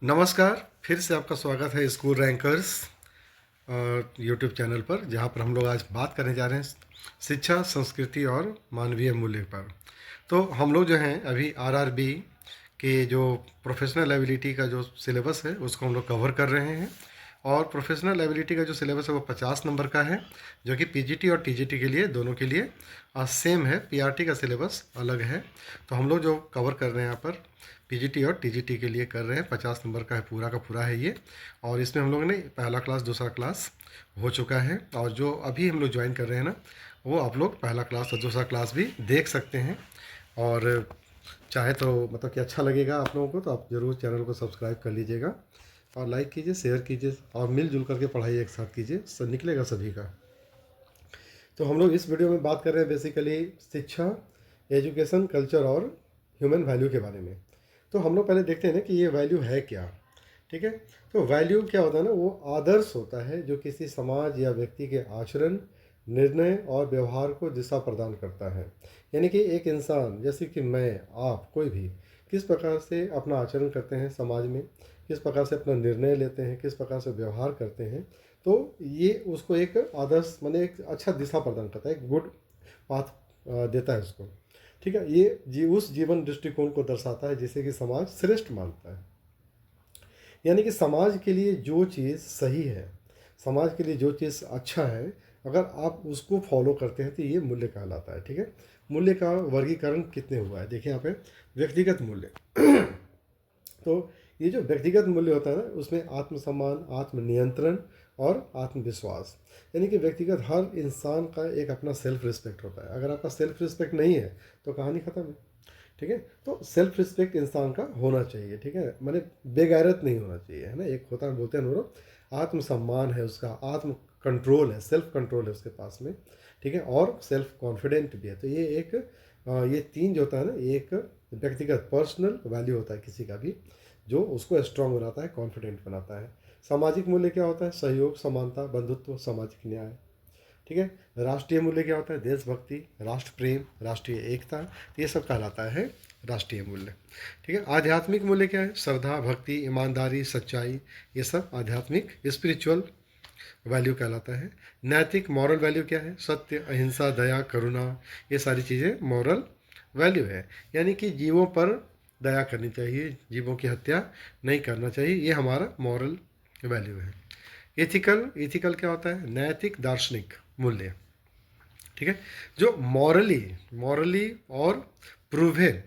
नमस्कार। फिर से आपका स्वागत है स्कूल रैंकर्स यूट्यूब चैनल पर, जहां पर हम लोग आज बात करने जा रहे हैं शिक्षा, संस्कृति और मानवीय मूल्य पर। तो हम लोग जो हैं अभी आरआरबी के जो प्रोफेशनल एबिलिटी का जो सिलेबस है उसको हम लोग कवर कर रहे हैं। और प्रोफेशनल एबिलिटी का जो सिलेबस है वो 50 नंबर का है, जो कि पीजीटी और टीजीटी के लिए दोनों के लिए सेम है। पीआरटी का सिलेबस अलग है। तो हम लोग जो कवर कर रहे हैं यहाँ पर पीजीटी और टीजीटी के लिए कर रहे हैं, 50 नंबर का है, पूरा का पूरा है ये। और इसमें हम लोगों ने पहला क्लास दूसरा क्लास हो चुका है, और जो अभी हम लोग ज्वाइन कर रहे हैं ना, वो आप लोग पहला क्लास और दूसरा क्लास भी देख सकते हैं। और चाहे तो मतलब कि अच्छा लगेगा आप लोगों को, तो आप ज़रूर चैनल को सब्सक्राइब कर लीजिएगा और लाइक कीजिए, शेयर कीजिए और मिलजुल करके पढ़ाई एक साथ कीजिए, सब निकलेगा सभी का। तो हम लोग इस वीडियो में बात कर रहे हैं बेसिकली शिक्षा, एजुकेशन, कल्चर और ह्यूमन वैल्यू के बारे में। तो हम लोग पहले देखते हैं ना कि ये वैल्यू है क्या। ठीक है। तो वैल्यू क्या होता है ना, वो आदर्श होता है जो किसी समाज या व्यक्ति के आचरण, निर्णय और व्यवहार को दिशा प्रदान करता है। यानी कि एक इंसान जैसे कि मैं, आप, कोई भी किस प्रकार से अपना आचरण करते हैं समाज में, किस प्रकार से अपना निर्णय लेते हैं, किस प्रकार से व्यवहार करते हैं, तो ये उसको एक आदर्श माने एक अच्छा दिशा प्रदान करता है, एक गुड पाथ देता है उसको। ठीक है। ये उस जीवन दृष्टिकोण को दर्शाता है जिसे कि समाज श्रेष्ठ मानता है। यानी कि समाज के लिए जो चीज़ सही है, समाज के लिए जो चीज़ अच्छा है, अगर आप उसको फॉलो करते हैं तो ये मूल्य कहलाता है। ठीक है। मूल्य का वर्गीकरण कितने हुआ है देखिए यहाँ पे। व्यक्तिगत मूल्य तो ये जो व्यक्तिगत मूल्य होता है ना, उसमें आत्मसम्मान, आत्मनियंत्रण और आत्मविश्वास। यानी कि व्यक्तिगत हर इंसान का एक अपना सेल्फ रिस्पेक्ट होता है। अगर आपका सेल्फ रिस्पेक्ट नहीं है तो कहानी ख़त्म है। ठीक है। तो सेल्फ रिस्पेक्ट इंसान का होना चाहिए। ठीक है। माने बेगैरत नहीं होना चाहिए, है ना। एक होता है, बोलते हैं ना, आत्मसम्मान है उसका, आत्म कंट्रोल है, सेल्फ कंट्रोल है उसके पास में। ठीक है। और सेल्फ कॉन्फिडेंट भी है। तो ये एक ये तीन जो होता है ना, एक व्यक्तिगत पर्सनल वैल्यू होता है किसी का भी, जो उसको स्ट्रांग बनाता है, कॉन्फिडेंट बनाता है। सामाजिक मूल्य क्या होता है? सहयोग, समानता, बंधुत्व, सामाजिक न्याय। ठीक है। राष्ट्रीय मूल्य क्या होता है? देशभक्ति, राष्ट्र प्रेम, राष्ट्रीय एकता। ये सब कहलाता है राष्ट्रीय मूल्य। ठीक है। आध्यात्मिक मूल्य क्या है? श्रद्धा, भक्ति, ईमानदारी, सच्चाई, ये सब आध्यात्मिक स्पिरिचुअल वैल्यू कहलाता है। नैतिक मॉरल वैल्यू क्या है? सत्य, अहिंसा, दया, करुणा, ये सारी चीज़ें मॉरल वैल्यू है। यानी कि जीवों पर दया करनी चाहिए, जीवों की हत्या नहीं करना चाहिए, ये हमारा मॉरल वैल्यू है। एथिकल, एथिकल क्या होता है? नैतिक दार्शनिक मूल्य। ठीक है। जो मॉरली मॉरली और प्रूवेन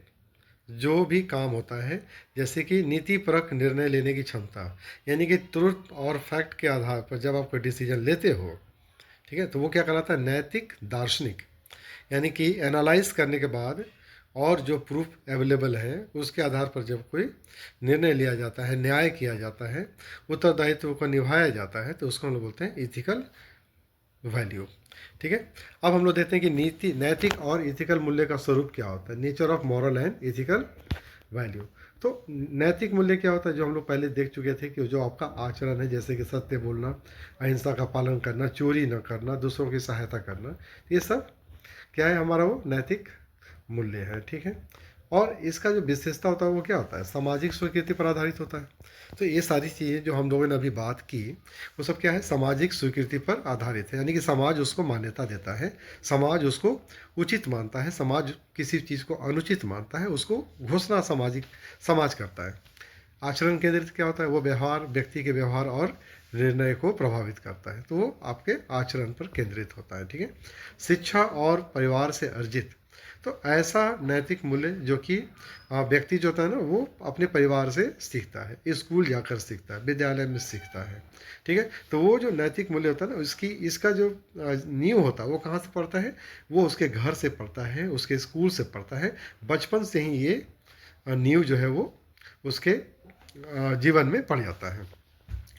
जो भी काम होता है, जैसे कि नीतिपरक निर्णय लेने की क्षमता, यानी कि ट्रुथ और फैक्ट के आधार पर जब आप कोई डिसीजन लेते हो, ठीक है, तो वो क्या कहलाता है? नैतिक दार्शनिक। यानी कि एनालाइज करने के बाद और जो प्रूफ अवेलेबल है उसके आधार पर जब कोई निर्णय लिया जाता है, न्याय किया जाता है, उत्तरदायित्व को निभाया जाता है, तो उसको हम लोग बोलते हैं इथिकल वैल्यू। ठीक है। अब हम लोग देखते हैं कि नीति, नैतिक और इथिकल मूल्य का स्वरूप क्या होता है। Nature of moral and ethical value. तो नैतिक मूल्य क्या होता है, जो हम लोग पहले देख चुके थे, कि जो आपका आचरण है, जैसे कि सत्य बोलना, अहिंसा का पालन करना, चोरी न करना, दूसरों की सहायता करना, ये सब क्या है? हमारा वो नैतिक मूल्य है। ठीक है। और इसका जो विशेषता होता है वो क्या होता है? सामाजिक स्वीकृति पर आधारित होता है। तो ये सारी चीज़ें जो हम लोगों ने अभी बात की, वो सब क्या है? सामाजिक स्वीकृति पर आधारित है। यानी कि समाज उसको मान्यता देता है, समाज उसको उचित मानता है, समाज किसी चीज़ को अनुचित मानता है, उसको घोषणा समाज करता है। आचरण केंद्रित क्या होता है? वो व्यवहार, व्यक्ति के व्यवहार और निर्णय को प्रभावित करता है, तो वो आपके आचरण पर केंद्रित होता है। ठीक है। शिक्षा और परिवार से अर्जित, तो ऐसा नैतिक मूल्य जो कि व्यक्ति जो होता है ना, वो अपने परिवार से सीखता है, स्कूल जाकर सीखता है, विद्यालय में सीखता है। ठीक है। तो वो जो नैतिक मूल्य होता है ना, इसका जो नींव होता है वो कहाँ से पड़ता है? वो उसके घर से पड़ता है, उसके स्कूल से पड़ता है। बचपन से ही ये नींव जो है वो उसके जीवन में पड़ जाता है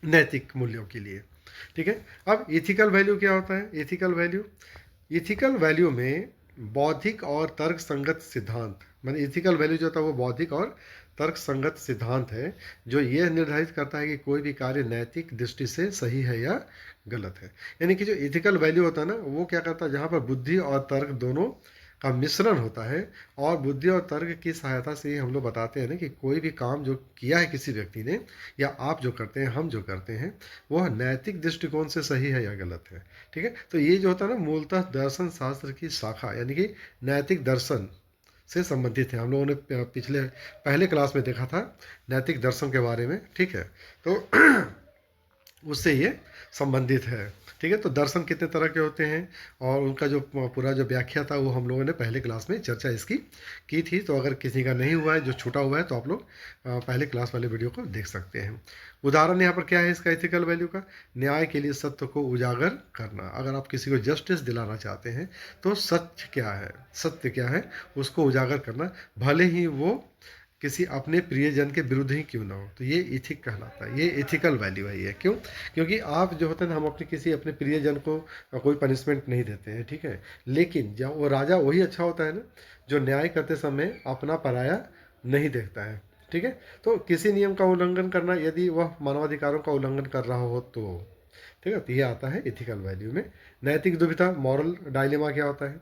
नैतिक मूल्यों के लिए। ठीक है। अब इथिकल वैल्यू क्या होता है? इथिकल वैल्यू में बौद्धिक और तर्क संगत सिद्धांत, माने इथिकल वैल्यू जो होता है वो बौद्धिक और तर्क संगत सिद्धांत है, जो ये निर्धारित करता है कि कोई भी कार्य नैतिक दृष्टि से सही है या गलत है। यानी कि जो इथिकल वैल्यू होता है ना, वो क्या करता है? जहाँ पर बुद्धि और तर्क दोनों का मिश्रण होता है और बुद्धि और तर्क की सहायता से ही हम लोग बताते हैं ना कि कोई भी काम जो किया है किसी व्यक्ति ने या आप जो करते हैं हम जो करते हैं वह नैतिक दृष्टिकोण से सही है या गलत है। ठीक है, तो ये जो होता है ना मूलतः दर्शन शास्त्र की शाखा यानी कि नैतिक दर्शन से संबंधित है। हम लोगों ने पिछले पहले क्लास में देखा था नैतिक दर्शन के बारे में। ठीक है, तो उससे ये संबंधित है। ठीक है, तो दर्शन कितने तरह के होते हैं और उनका जो पूरा जो व्याख्या था वो हम लोगों ने पहले क्लास में चर्चा इसकी की थी। तो अगर किसी का नहीं हुआ है, जो छूटा हुआ है, तो आप लोग पहले क्लास वाले वीडियो को देख सकते हैं। उदाहरण यहाँ पर क्या है इसका एथिकल वैल्यू का, न्याय के लिए सत्य को उजागर करना। अगर आप किसी को जस्टिस दिलाना चाहते हैं तो सत्य क्या है, सत्य क्या है, उसको उजागर करना, भले ही वो किसी अपने प्रियजन के विरुद्ध ही क्यों ना हो। तो ये इथिक कहलाता है, ये इथिकल वैल्यू है ये। क्यों? क्योंकि आप जो होते हैं हम अपने किसी अपने प्रियजन को कोई पनिशमेंट नहीं देते हैं। ठीक है, लेकिन जब वो राजा वही अच्छा होता है ना जो न्याय करते समय अपना पराया नहीं देखता है। ठीक है, तो किसी नियम का उल्लंघन करना यदि वह मानवाधिकारों का उल्लंघन कर रहा हो तो। ठीक है, तो ये आता है इथिकल वैल्यू में। नैतिक दुविधा, मॉरल डायलेमा क्या होता है,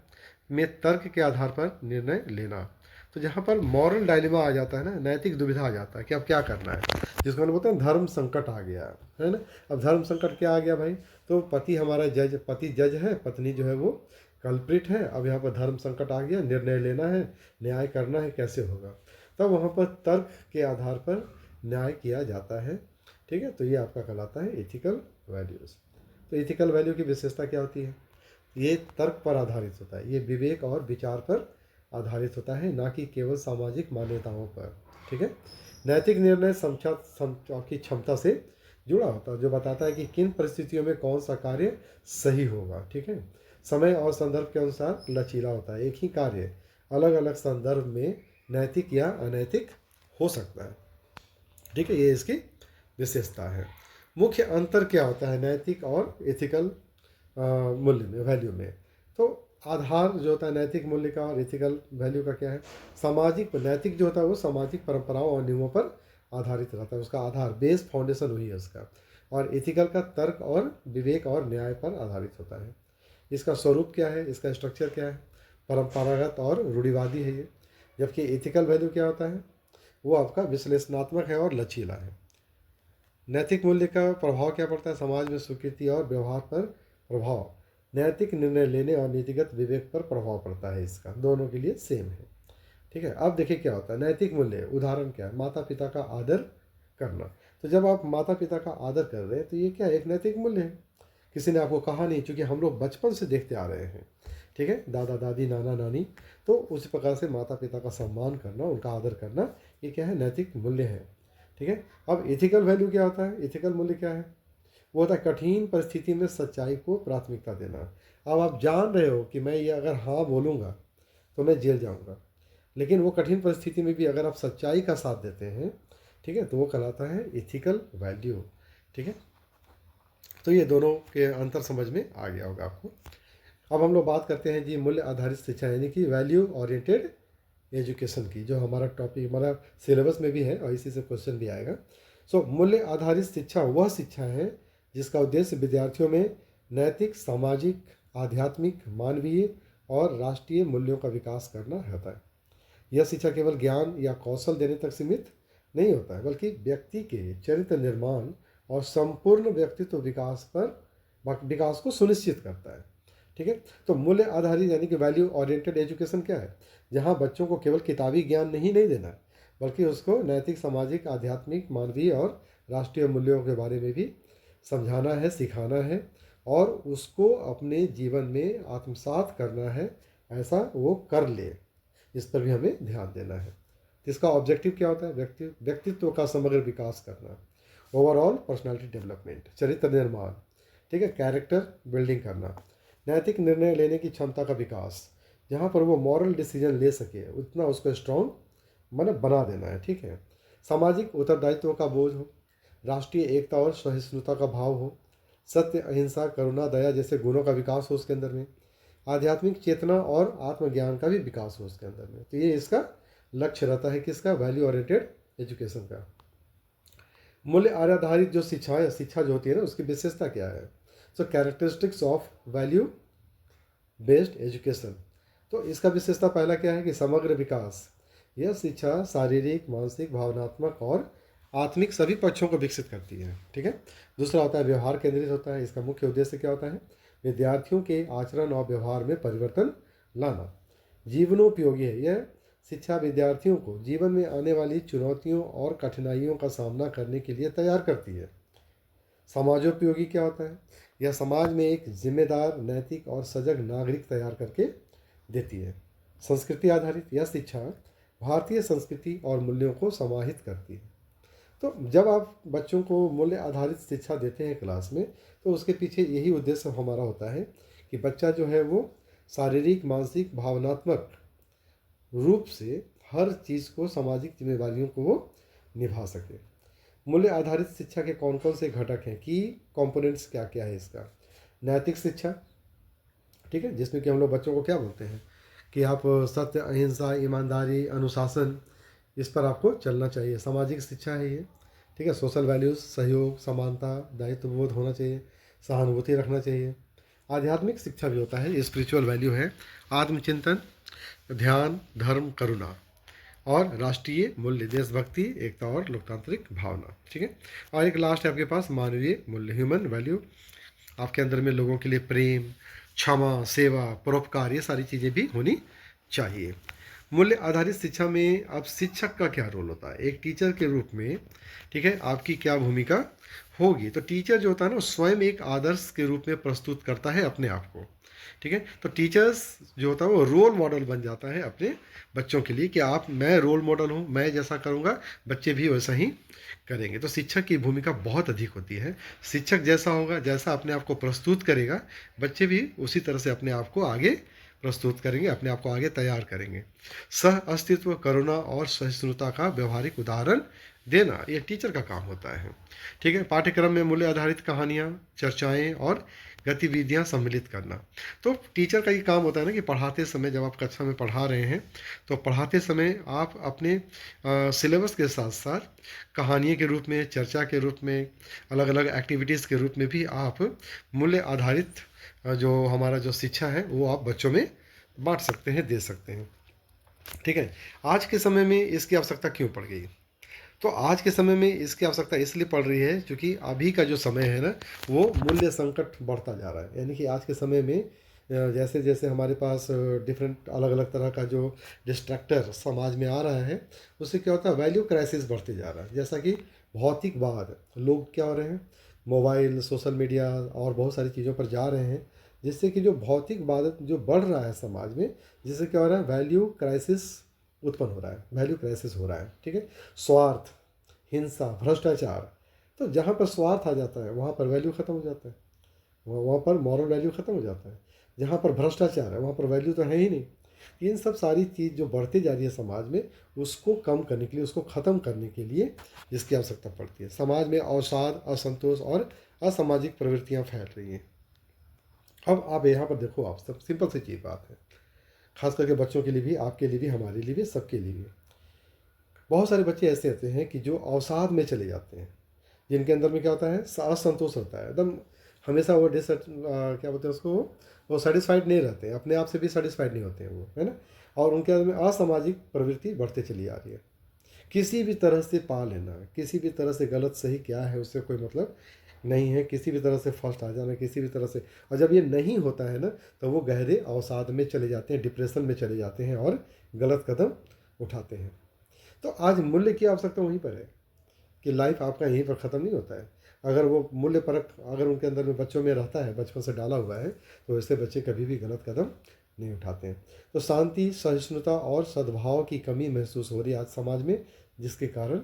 में तर्क के आधार पर निर्णय लेना। तो जहाँ पर मॉरल डायलेमा आ जाता है ना, नैतिक दुविधा आ जाता है कि अब क्या करना है, जिसको हम बोलते हैं धर्म संकट आ गया है ना। अब धर्म संकट क्या आ गया भाई, तो पति हमारा जज, पति जज है, पत्नी जो है वो कल्प्रिट है। अब यहाँ पर धर्म संकट आ गया, निर्णय लेना है, न्याय करना है, कैसे होगा। तब वहाँ पर तर्क के आधार पर न्याय किया जाता है। ठीक है, तो ये आपका कहलाता है एथिकल वैल्यूज़। तो एथिकल वैल्यू की विशेषता क्या होती है, ये तर्क पर आधारित होता है, ये विवेक और विचार पर आधारित होता है, ना कि केवल सामाजिक मान्यताओं पर। ठीक है, नैतिक निर्णय समझा की क्षमता से जुड़ा होता है, जो बताता है कि किन परिस्थितियों में कौन सा कार्य सही होगा। ठीक है, समय और संदर्भ के अनुसार लचीला होता है, एक ही कार्य अलग अलग संदर्भ में नैतिक या अनैतिक हो सकता है। ठीक है, ये इसकी विशेषता है। मुख्य अंतर क्या होता है नैतिक और एथिकल मूल्य में, वैल्यू में। तो आधार जो होता है नैतिक मूल्य का और एथिकल वैल्यू का क्या है, सामाजिक, नैतिक जो होता है वो सामाजिक परंपराओं और नियमों पर आधारित रहता है, उसका आधार, बेस, फाउंडेशन वही है उसका। और एथिकल का तर्क और विवेक और न्याय पर आधारित होता है। इसका स्वरूप क्या है, इसका स्ट्रक्चर क्या है, परंपरागत और रूढ़िवादी है ये। जबकि एथिकल वैल्यू क्या होता है, वो आपका विश्लेषणात्मक है और लचीला है। नैतिक मूल्य का प्रभाव क्या पड़ता है, समाज में स्वीकृति और व्यवहार पर प्रभाव, नैतिक निर्णय लेने और नीतिगत विवेक पर प्रभाव पड़ता है, इसका दोनों के लिए सेम है। ठीक है, अब देखिए क्या होता है नैतिक मूल्य, उदाहरण क्या है, माता पिता का आदर करना। तो जब आप माता पिता का आदर कर रहे हैं तो ये क्या है, एक नैतिक मूल्य है। किसी ने आपको कहा नहीं, क्योंकि हम लोग बचपन से देखते आ रहे हैं। ठीक है, दादा दादी, नाना नानी, तो उसी प्रकार से माता पिता का सम्मान करना, उनका आदर करना, ये क्या है, नैतिक मूल्य है। ठीक है, अब एथिकल वैल्यू क्या होता है, एथिकल मूल्य क्या है, वो होता है कठिन परिस्थिति में सच्चाई को प्राथमिकता देना। अब आप जान रहे हो कि मैं ये अगर हाँ बोलूँगा तो मैं जेल जाऊँगा, लेकिन वो कठिन परिस्थिति में भी अगर आप सच्चाई का साथ देते हैं, ठीक है, तो वो कहलाता है एथिकल वैल्यू। ठीक है, तो ये दोनों के अंतर समझ में आ गया होगा आपको। अब हम लोग बात करते हैं जी मूल्य आधारित शिक्षा, यानी कि वैल्यू ओरिएंटेड एजुकेशन की, जो हमारा टॉपिक हमारा सिलेबस में भी है और इसी से क्वेश्चन भी आएगा। सो मूल्य आधारित शिक्षा वह शिक्षा है जिसका उद्देश्य विद्यार्थियों में नैतिक, सामाजिक, आध्यात्मिक, मानवीय और राष्ट्रीय मूल्यों का विकास करना रहता है। यह शिक्षा केवल ज्ञान या कौशल देने तक सीमित नहीं होता है, बल्कि व्यक्ति के चरित्र निर्माण और संपूर्ण व्यक्तित्व विकास को सुनिश्चित करता है। ठीक है, तो मूल्य आधारित यानी कि वैल्यू ओरिएंटेड एजुकेशन क्या है, जहाँ बच्चों को केवल किताबी ज्ञान नहीं देना है, बल्कि उसको नैतिक, सामाजिक, आध्यात्मिक, मानवीय और राष्ट्रीय मूल्यों के बारे में भी समझाना है, सिखाना है और उसको अपने जीवन में आत्मसात करना है, ऐसा वो कर ले, इस पर भी हमें ध्यान देना है। तो इसका ऑब्जेक्टिव क्या होता है, व्यक्तित्व का समग्र विकास करना, ओवरऑल पर्सनालिटी डेवलपमेंट, चरित्र निर्माण, ठीक है, कैरेक्टर बिल्डिंग करना, नैतिक निर्णय लेने की क्षमता का विकास, जहाँ पर वो मॉरल डिसीजन ले सके उतना उसको स्ट्रॉन्ग बना देना है। ठीक है, सामाजिक उत्तरदायित्व का बोझ हो, राष्ट्रीय एकता और सहिष्णुता का भाव हो, सत्य, अहिंसा, करुणा, दया जैसे गुणों का विकास हो उसके अंदर में, आध्यात्मिक चेतना और आत्मज्ञान का भी विकास हो उसके अंदर में। तो ये इसका लक्ष्य रहता है किसका, वैल्यू ओरिएंटेड एजुकेशन का। मूल्य आधारित जो शिक्षा जो होती है ना, उसकी विशेषता क्या है, so characteristics of value based education. तो तो इसका विशेषता पहला क्या है कि समग्र विकास। यह शिक्षा शारीरिक, मानसिक, भावनात्मक और आत्मिक सभी पक्षों को विकसित करती है। ठीक है। दूसरा होता है व्यवहार केंद्रित होता है। इसका मुख्य उद्देश्य क्या होता है? विद्यार्थियों के आचरण और व्यवहार में परिवर्तन लाना। जीवनोपयोगी है। यह शिक्षा विद्यार्थियों को जीवन में आने वाली चुनौतियों और कठिनाइयों का सामना करने के लिए तैयार करती है। समाजोपयोगी क्या होता है? यह समाज में एक जिम्मेदार, नैतिक और सजग नागरिक तैयार करके देती है। संस्कृति आधारित, यह शिक्षा भारतीय संस्कृति और मूल्यों को समाहित करती है। तो जब आप बच्चों को मूल्य आधारित शिक्षा देते हैं क्लास में, तो उसके पीछे यही उद्देश्य हमारा होता है कि बच्चा जो है वो शारीरिक, मानसिक, भावनात्मक रूप से हर चीज़ को, सामाजिक जिम्मेवारियों को वो निभा सके। मूल्य आधारित शिक्षा के कौन कौन से घटक हैं, की कंपोनेंट्स क्या क्या है इसका? नैतिक शिक्षा, ठीक है, जिसमें कि हम लोग बच्चों को क्या बोलते हैं कि आप सत्य, अहिंसा, ईमानदारी, अनुशासन, इस पर आपको चलना चाहिए। सामाजिक शिक्षा है ये, ठीक है। सोशल वैल्यूज़, सहयोग, समानता, दायित्वबोध होना चाहिए, सहानुभूति रखना चाहिए। आध्यात्मिक शिक्षा भी होता है, स्पिरिचुअल वैल्यू है, आत्मचिंतन, ध्यान, धर्म, करुणा और राष्ट्रीय मूल्य, देशभक्ति, एकता और लोकतांत्रिक भावना। ठीक है। और एक लास्ट है आपके पास मानवीय मूल्य, ह्यूमन वैल्यू। आपके अंदर में लोगों के लिए प्रेम, क्षमा, सेवा, परोपकार, ये सारी चीज़ें भी होनी चाहिए। मूल्य आधारित शिक्षा में अब शिक्षक का क्या रोल होता है? एक टीचर के रूप में, ठीक है, आपकी क्या भूमिका होगी? तो टीचर जो होता है ना, स्वयं एक आदर्श के रूप में प्रस्तुत करता है अपने आप को। ठीक है। तो टीचर्स जो होता है वो रोल मॉडल बन जाता है अपने बच्चों के लिए कि आप, मैं रोल मॉडल हूँ, मैं जैसा करूँगा बच्चे भी वैसा ही करेंगे। तो शिक्षक की भूमिका बहुत अधिक होती है। शिक्षक जैसा होगा, जैसा अपने आप को प्रस्तुत करेगा, बच्चे भी उसी तरह से अपने आप को आगे प्रस्तुत करेंगे, अपने आप को आगे तैयार करेंगे। सह अस्तित्व, करुणा और सहिष्णुता का व्यवहारिक उदाहरण देना, ये टीचर का काम होता है। ठीक है। पाठ्यक्रम में मूल्य आधारित कहानियाँ, चर्चाएं और गतिविधियां सम्मिलित करना। तो टीचर का ये काम होता है ना कि पढ़ाते समय, जब आप कक्षा में पढ़ा रहे हैं, तो पढ़ाते समय आप अपने सिलेबस के साथ साथ कहानियों के रूप में, चर्चा के रूप में, अलग अलग एक्टिविटीज़ के रूप में भी आप मूल्य आधारित जो हमारा जो शिक्षा है वो आप बच्चों में बांट सकते हैं, दे सकते हैं। ठीक है। आज के समय में इसकी आवश्यकता क्यों पड़ गई? तो आज के समय में इसकी आवश्यकता इसलिए पड़ रही है क्योंकि अभी का जो समय है ना, वो मूल्य संकट बढ़ता जा रहा है। यानी कि आज के समय में जैसे जैसे हमारे पास डिफरेंट, अलग अलग तरह का जो डिस्ट्रैक्टर समाज में आ रहा है, उससे क्या होता है, वैल्यू क्राइसिस बढ़ते जा रहा है। जैसा कि भौतिकवाद, लोग क्या हो रहे हैं, मोबाइल, सोशल मीडिया और बहुत सारी चीज़ों पर जा रहे हैं, जिससे कि जो भौतिकवाद जो बढ़ रहा है समाज में, जिससे क्या हो रहा है, वैल्यू क्राइसिस उत्पन्न हो रहा है, वैल्यू क्राइसिस हो रहा है। ठीक है। स्वार्थ, हिंसा, भ्रष्टाचार, तो जहाँ पर स्वार्थ आ जाता है वहाँ पर वैल्यू खत्म हो जाता है, वहाँ पर मॉरल वैल्यू खत्म हो जाता है। जहाँ पर भ्रष्टाचार है वहाँ पर वैल्यू तो है ही नहीं। इन सब सारी चीज़ जो बढ़ती जा रही है समाज में, उसको कम करने के लिए, उसको ख़त्म करने के लिए इसकी आवश्यकता पड़ती है। समाज में अवसाद, असंतोष और असामाजिक प्रवृत्तियाँ फैल रही हैं। अब आप यहाँ पर देखो, आप सब सिंपल सी चीज़ बात है, खास करके बच्चों के लिए भी, आपके लिए भी, हमारे लिए भी, सबके लिए भी। बहुत सारे बच्चे ऐसे होते हैं कि जो अवसाद में चले जाते हैं, जिनके अंदर में क्या होता है, असंतोष होता है एकदम, हमेशा वो क्या बोलते हैं उसको, वो सेटिस्फाइड नहीं रहते हैं, अपने आप से भी सेटिस्फाइड नहीं होते हैं वो, है ना। और उनके अंदर में असामाजिक प्रवृत्ति बढ़ते चली आ रही है। किसी भी तरह से पा लेना, किसी भी तरह से गलत सही क्या है उससे कोई मतलब नहीं है, किसी भी तरह से फर्स्ट आ जाना, किसी भी तरह से। और जब ये नहीं होता है ना, तो वो गहरे अवसाद में चले जाते हैं, डिप्रेशन में चले जाते हैं और गलत कदम उठाते हैं। तो आज मूल्य की आवश्यकता वहीं पर है कि लाइफ आपका यहीं पर ख़त्म नहीं होता है। अगर वो मूल्य परक अगर उनके अंदर में बच्चों में रहता है, बचपन से डाला हुआ है, तो ऐसे बच्चे कभी भी गलत कदम नहीं उठाते हैं। तो शांति, सहिष्णुता और सद्भाव की कमी महसूस हो रही है आज समाज में, जिसके कारण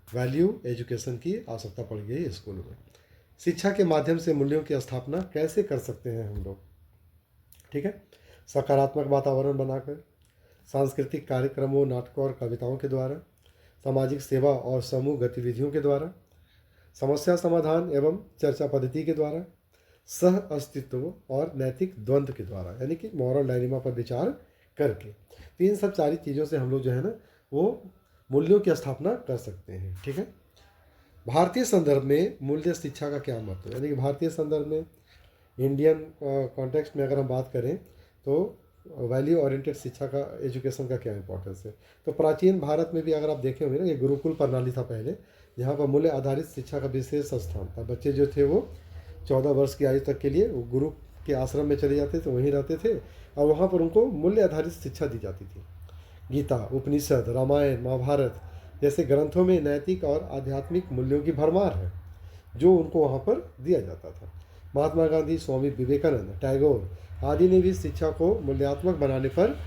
वैल्यू एजुकेशन की आवश्यकता पड़ गई है स्कूलों में। शिक्षा के माध्यम से मूल्यों की स्थापना कैसे कर सकते हैं हम लोग? ठीक है। सकारात्मक वातावरण बनाकर, सांस्कृतिक कार्यक्रमों, नाटकों और कविताओं के द्वारा, सामाजिक सेवा और समूह गतिविधियों के द्वारा, समस्या समाधान एवं चर्चा पद्धति के द्वारा, सह अस्तित्व और नैतिक द्वंद्व के द्वारा, यानी कि मॉरल डायलेमा पर विचार करके। तो इन सब सारी चीज़ों से हम लोग जो है ना, वो मूल्यों की स्थापना कर सकते हैं। ठीक है। भारतीय संदर्भ में मूल्य शिक्षा का क्या महत्व है, यानी कि भारतीय संदर्भ में, इंडियन कॉन्टेक्स्ट में अगर हम बात करें, तो वैल्यू ओरिएंटेड शिक्षा का, एजुकेशन का क्या इंपॉर्टेंस है। तो प्राचीन भारत में भी अगर आप देखे होंगे ना, ये गुरुकुल प्रणाली था पहले, जहाँ पर मूल्य आधारित शिक्षा का विशेष स्थान था। बच्चे जो थे वो 14 वर्ष की आयु तक के लिए वो गुरु के आश्रम में चले जाते थे, वहीं रहते थे, और वहाँ पर उनको मूल्य आधारित शिक्षा दी जाती थी। गीता, उपनिषद, रामायण, महाभारत जैसे ग्रंथों में नैतिक और आध्यात्मिक मूल्यों की भरमार है, जो उनको वहाँ पर दिया जाता था। महात्मा गांधी, स्वामी विवेकानंद, टैगोर आदि ने भी शिक्षा को मूल्यात्मक बनाने पर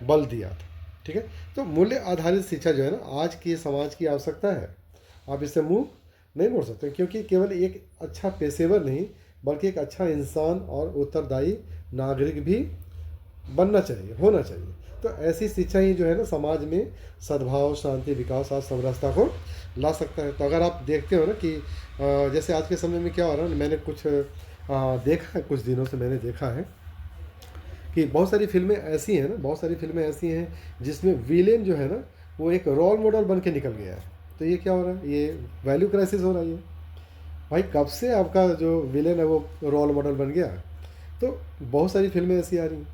बल दिया था। ठीक है, तो मूल्य आधारित शिक्षा जो है ना, आज की समाज की आवश्यकता है। आप इससे मुंह नहीं मोड़ सकते, क्योंकि केवल एक अच्छा पेशेवर नहीं, बल्कि एक अच्छा इंसान और उत्तरदायी नागरिक भी बनना चाहिए, होना चाहिए। तो ऐसी शिक्षा ही जो है ना, समाज में सद्भाव, शांति, विकास और समरसता को ला सकता है। तो अगर आप देखते हो ना कि जैसे आज के समय में क्या हो रहा है, मैंने कुछ देखा है, कुछ दिनों से मैंने देखा है कि बहुत सारी फिल्में ऐसी हैं ना, बहुत सारी फिल्में ऐसी हैं जिसमें विलेन जो है ना, वो एक रोल मॉडल बन के निकल गया है। तो ये क्या हो रहा है, ये वैल्यू क्राइसिस हो रहा है। ये भाई कब से आपका जो विलेन है वो रोल मॉडल बन गया। तो बहुत सारी फिल्में ऐसी आ रही हैं।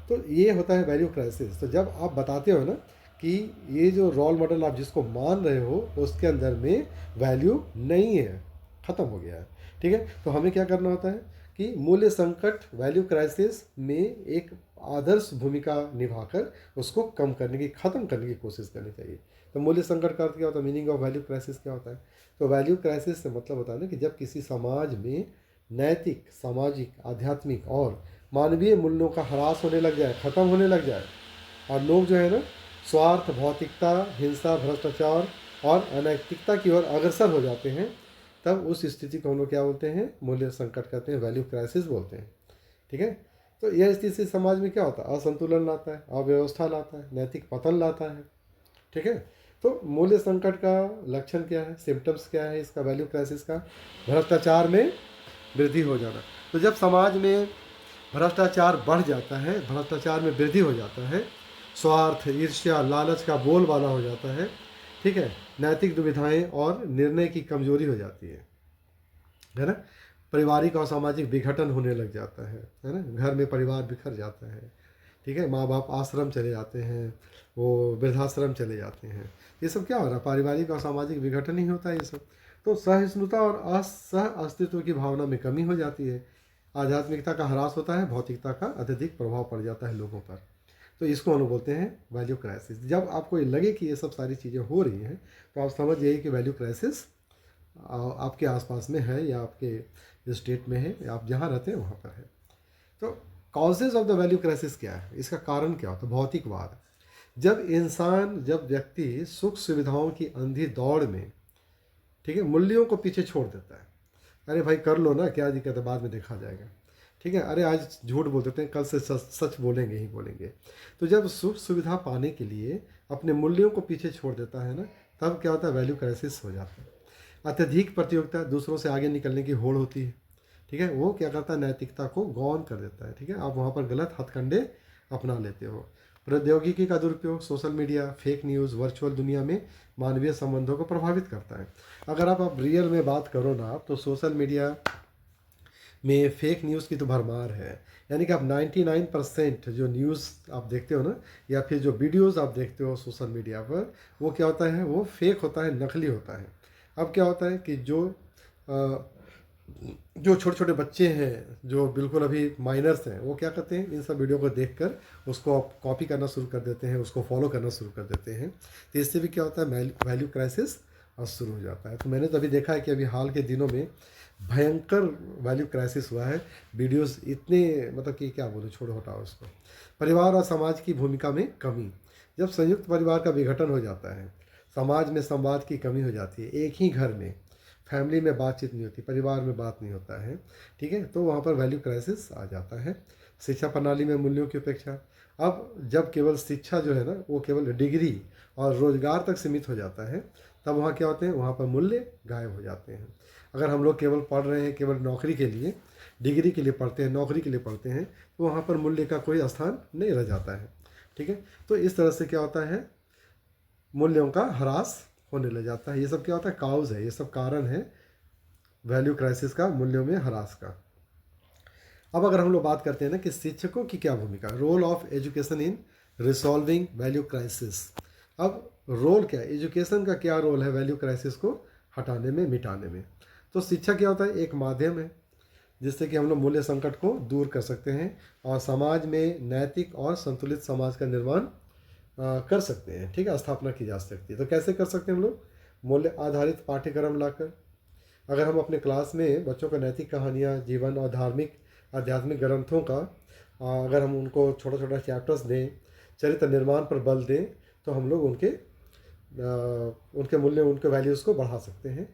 तो ये होता है वैल्यू क्राइसिस। तो जब आप बताते हो ना कि ये जो रोल मॉडल आप जिसको मान रहे हो उसके अंदर में वैल्यू नहीं है, ख़त्म हो गया है। ठीक है, तो हमें क्या करना होता है कि मूल्य संकट, वैल्यू क्राइसिस में एक आदर्श भूमिका निभाकर उसको कम करने की, ख़त्म करने की कोशिश करनी चाहिए। तो मूल्य संकट का अर्थ क्या होता है, मीनिंग ऑफ वैल्यू क्राइसिस क्या होता है। तो वैल्यू क्राइसिस से मतलब होता है ना कि जब किसी समाज में नैतिक, सामाजिक, आध्यात्मिक और मानवीय मूल्यों का ह्रास होने लग जाए, ख़त्म होने लग जाए, और लोग जो है ना स्वार्थ, भौतिकता, हिंसा, भ्रष्टाचार और अनैतिकता की ओर अग्रसर हो जाते हैं, तब उस स्थिति को हम लोग क्या बोलते हैं, मूल्य संकट कहते हैं, वैल्यू क्राइसिस बोलते हैं। ठीक है, तो यह स्थिति समाज में क्या होता है, असंतुलन लाता है, अव्यवस्था लाता है, नैतिक पतन लाता है। ठीक है, तो मूल्य संकट का लक्षण क्या है, सिम्टम्स क्या है इसका, वैल्यू क्राइसिस का, भ्रष्टाचार में वृद्धि हो जाना। तो जब समाज में भ्रष्टाचार बढ़ जाता है, भ्रष्टाचार में वृद्धि हो जाता है, स्वार्थ, ईर्ष्या, लालच का बोलबाला हो जाता है। ठीक है, नैतिक दुविधाएं और निर्णय की कमजोरी हो जाती है ना। पारिवारिक और सामाजिक विघटन होने लग जाता है ना। घर में परिवार बिखर जाता है। ठीक है, माँ बाप आश्रम चले जाते हैं, वो वृद्धाश्रम चले जाते हैं। ये सब क्या हो रहा है, पारिवारिक और सामाजिक विघटन ही होता है ये सब। तो सहिष्णुता और सह अस्तित्व की भावना में कमी हो जाती है, आध्यात्मिकता का ह्रास होता है, भौतिकता का अत्यधिक प्रभाव पड़ जाता है लोगों पर। तो इसको हम लोग बोलते हैं वैल्यू क्राइसिस। जब आपको ये लगे कि ये सब सारी चीज़ें हो रही हैं, तो आप समझ जाइए कि वैल्यू क्राइसिस आपके आसपास में है, या आपके स्टेट में है, या आप जहाँ रहते हैं वहाँ पर है। तो causes of the value crisis क्या है, इसका कारण क्या होता है, भौतिकवाद। जब व्यक्ति सुख सुविधाओं की अंधी दौड़ में, ठीक है, मूल्यों को पीछे छोड़ देता है। अरे भाई कर लो ना, क्या दिक्कत है, बाद में देखा जाएगा। ठीक है, अरे आज झूठ बोल देते हैं, कल से सच सच बोलेंगे ही बोलेंगे। तो जब सुख सुविधा पाने के लिए अपने मूल्यों को पीछे छोड़ देता है ना, तब क्या होता है, वैल्यू क्राइसिस हो जाता है। अत्यधिक प्रतियोगिता, दूसरों से आगे निकलने की होड़ होती है। ठीक है, वो क्या करता है, नैतिकता को गौण कर देता है। ठीक है, आप वहाँ पर गलत हथकंडे अपना लेते हो। प्रौद्योगिकी का दुरुपयोग, social media, fake news, virtual दुनिया में मानवीय संबंधों को प्रभावित करता है। अगर आप रियल में बात करो ना, तो सोशल मीडिया में फेक न्यूज़ की तो भरमार है। यानी कि आप 99% जो न्यूज़ आप देखते हो ना, या फिर जो वीडियोज़ आप देखते हो सोशल मीडिया पर, वो क्या होता है, वो फेक होता है, नकली होता है। अब क्या होता है कि जो छोटे छोटे बच्चे हैं, जो बिल्कुल अभी माइनर्स हैं, वो क्या करते हैं, इन सब वीडियो को देखकर उसको कॉपी करना शुरू कर देते हैं, उसको फॉलो करना शुरू कर देते हैं। तो इससे भी क्या होता है, वैल्यू क्राइसिस शुरू हो जाता है। तो मैंने तो अभी देखा है कि अभी हाल के दिनों में भयंकर वैल्यू क्राइसिस हुआ है। वीडियोस इतने, मतलब कि क्या बोलूं, छोड़ो हटाओ उसको। परिवार और समाज की भूमिका में कमी। जब संयुक्त परिवार का विघटन हो जाता है, समाज में संवाद की कमी हो जाती है, एक ही घर में फैमिली में बातचीत नहीं होती, परिवार में बात नहीं होता है, ठीक है, तो वहाँ पर वैल्यू क्राइसिस आ जाता है। शिक्षा प्रणाली में मूल्यों की उपेक्षा। अब जब केवल शिक्षा जो है ना, वो केवल डिग्री और रोजगार तक सीमित हो जाता है, तब वहाँ क्या होते हैं, वहाँ पर मूल्य गायब हो जाते हैं। अगर हम लोग केवल पढ़ रहे हैं, केवल नौकरी के लिए, डिग्री के लिए पढ़ते हैं, नौकरी के लिए पढ़ते हैं, तो वहाँ पर मूल्य का कोई स्थान नहीं रह जाता है। ठीक है, तो इस तरह से क्या होता है, मूल्यों का ह्रास होने लग जाता है। ये सब क्या होता है, काउज है, ये सब कारण है वैल्यू क्राइसिस का, मूल्यों में ह्रास का। अब अगर हम लोग बात करते हैं ना कि शिक्षकों की क्या भूमिका, role of education in resolving value crisis. अब रोल क्या है, एजुकेशन का क्या रोल है वैल्यू क्राइसिस को हटाने में, मिटाने में। तो शिक्षा क्या होता है, एक माध्यम है जिससे कि हम लोग मूल्य संकट को दूर कर सकते हैं और समाज में नैतिक और संतुलित समाज का निर्माण कर सकते हैं, ठीक है, स्थापना की जा सकती है। तो कैसे कर सकते हैं हम लोग, मूल्य आधारित पाठ्यक्रम लाकर। अगर हम अपने क्लास में बच्चों को नैतिक कहानियाँ, जीवन और धार्मिक आध्यात्मिक ग्रंथों का अगर हम उनको छोटा छोटा चैप्टर्स दें, चरित्र निर्माण पर बल दें, तो हम लोग उनके मूल्य, उनके वैल्यूज़ को बढ़ा सकते हैं,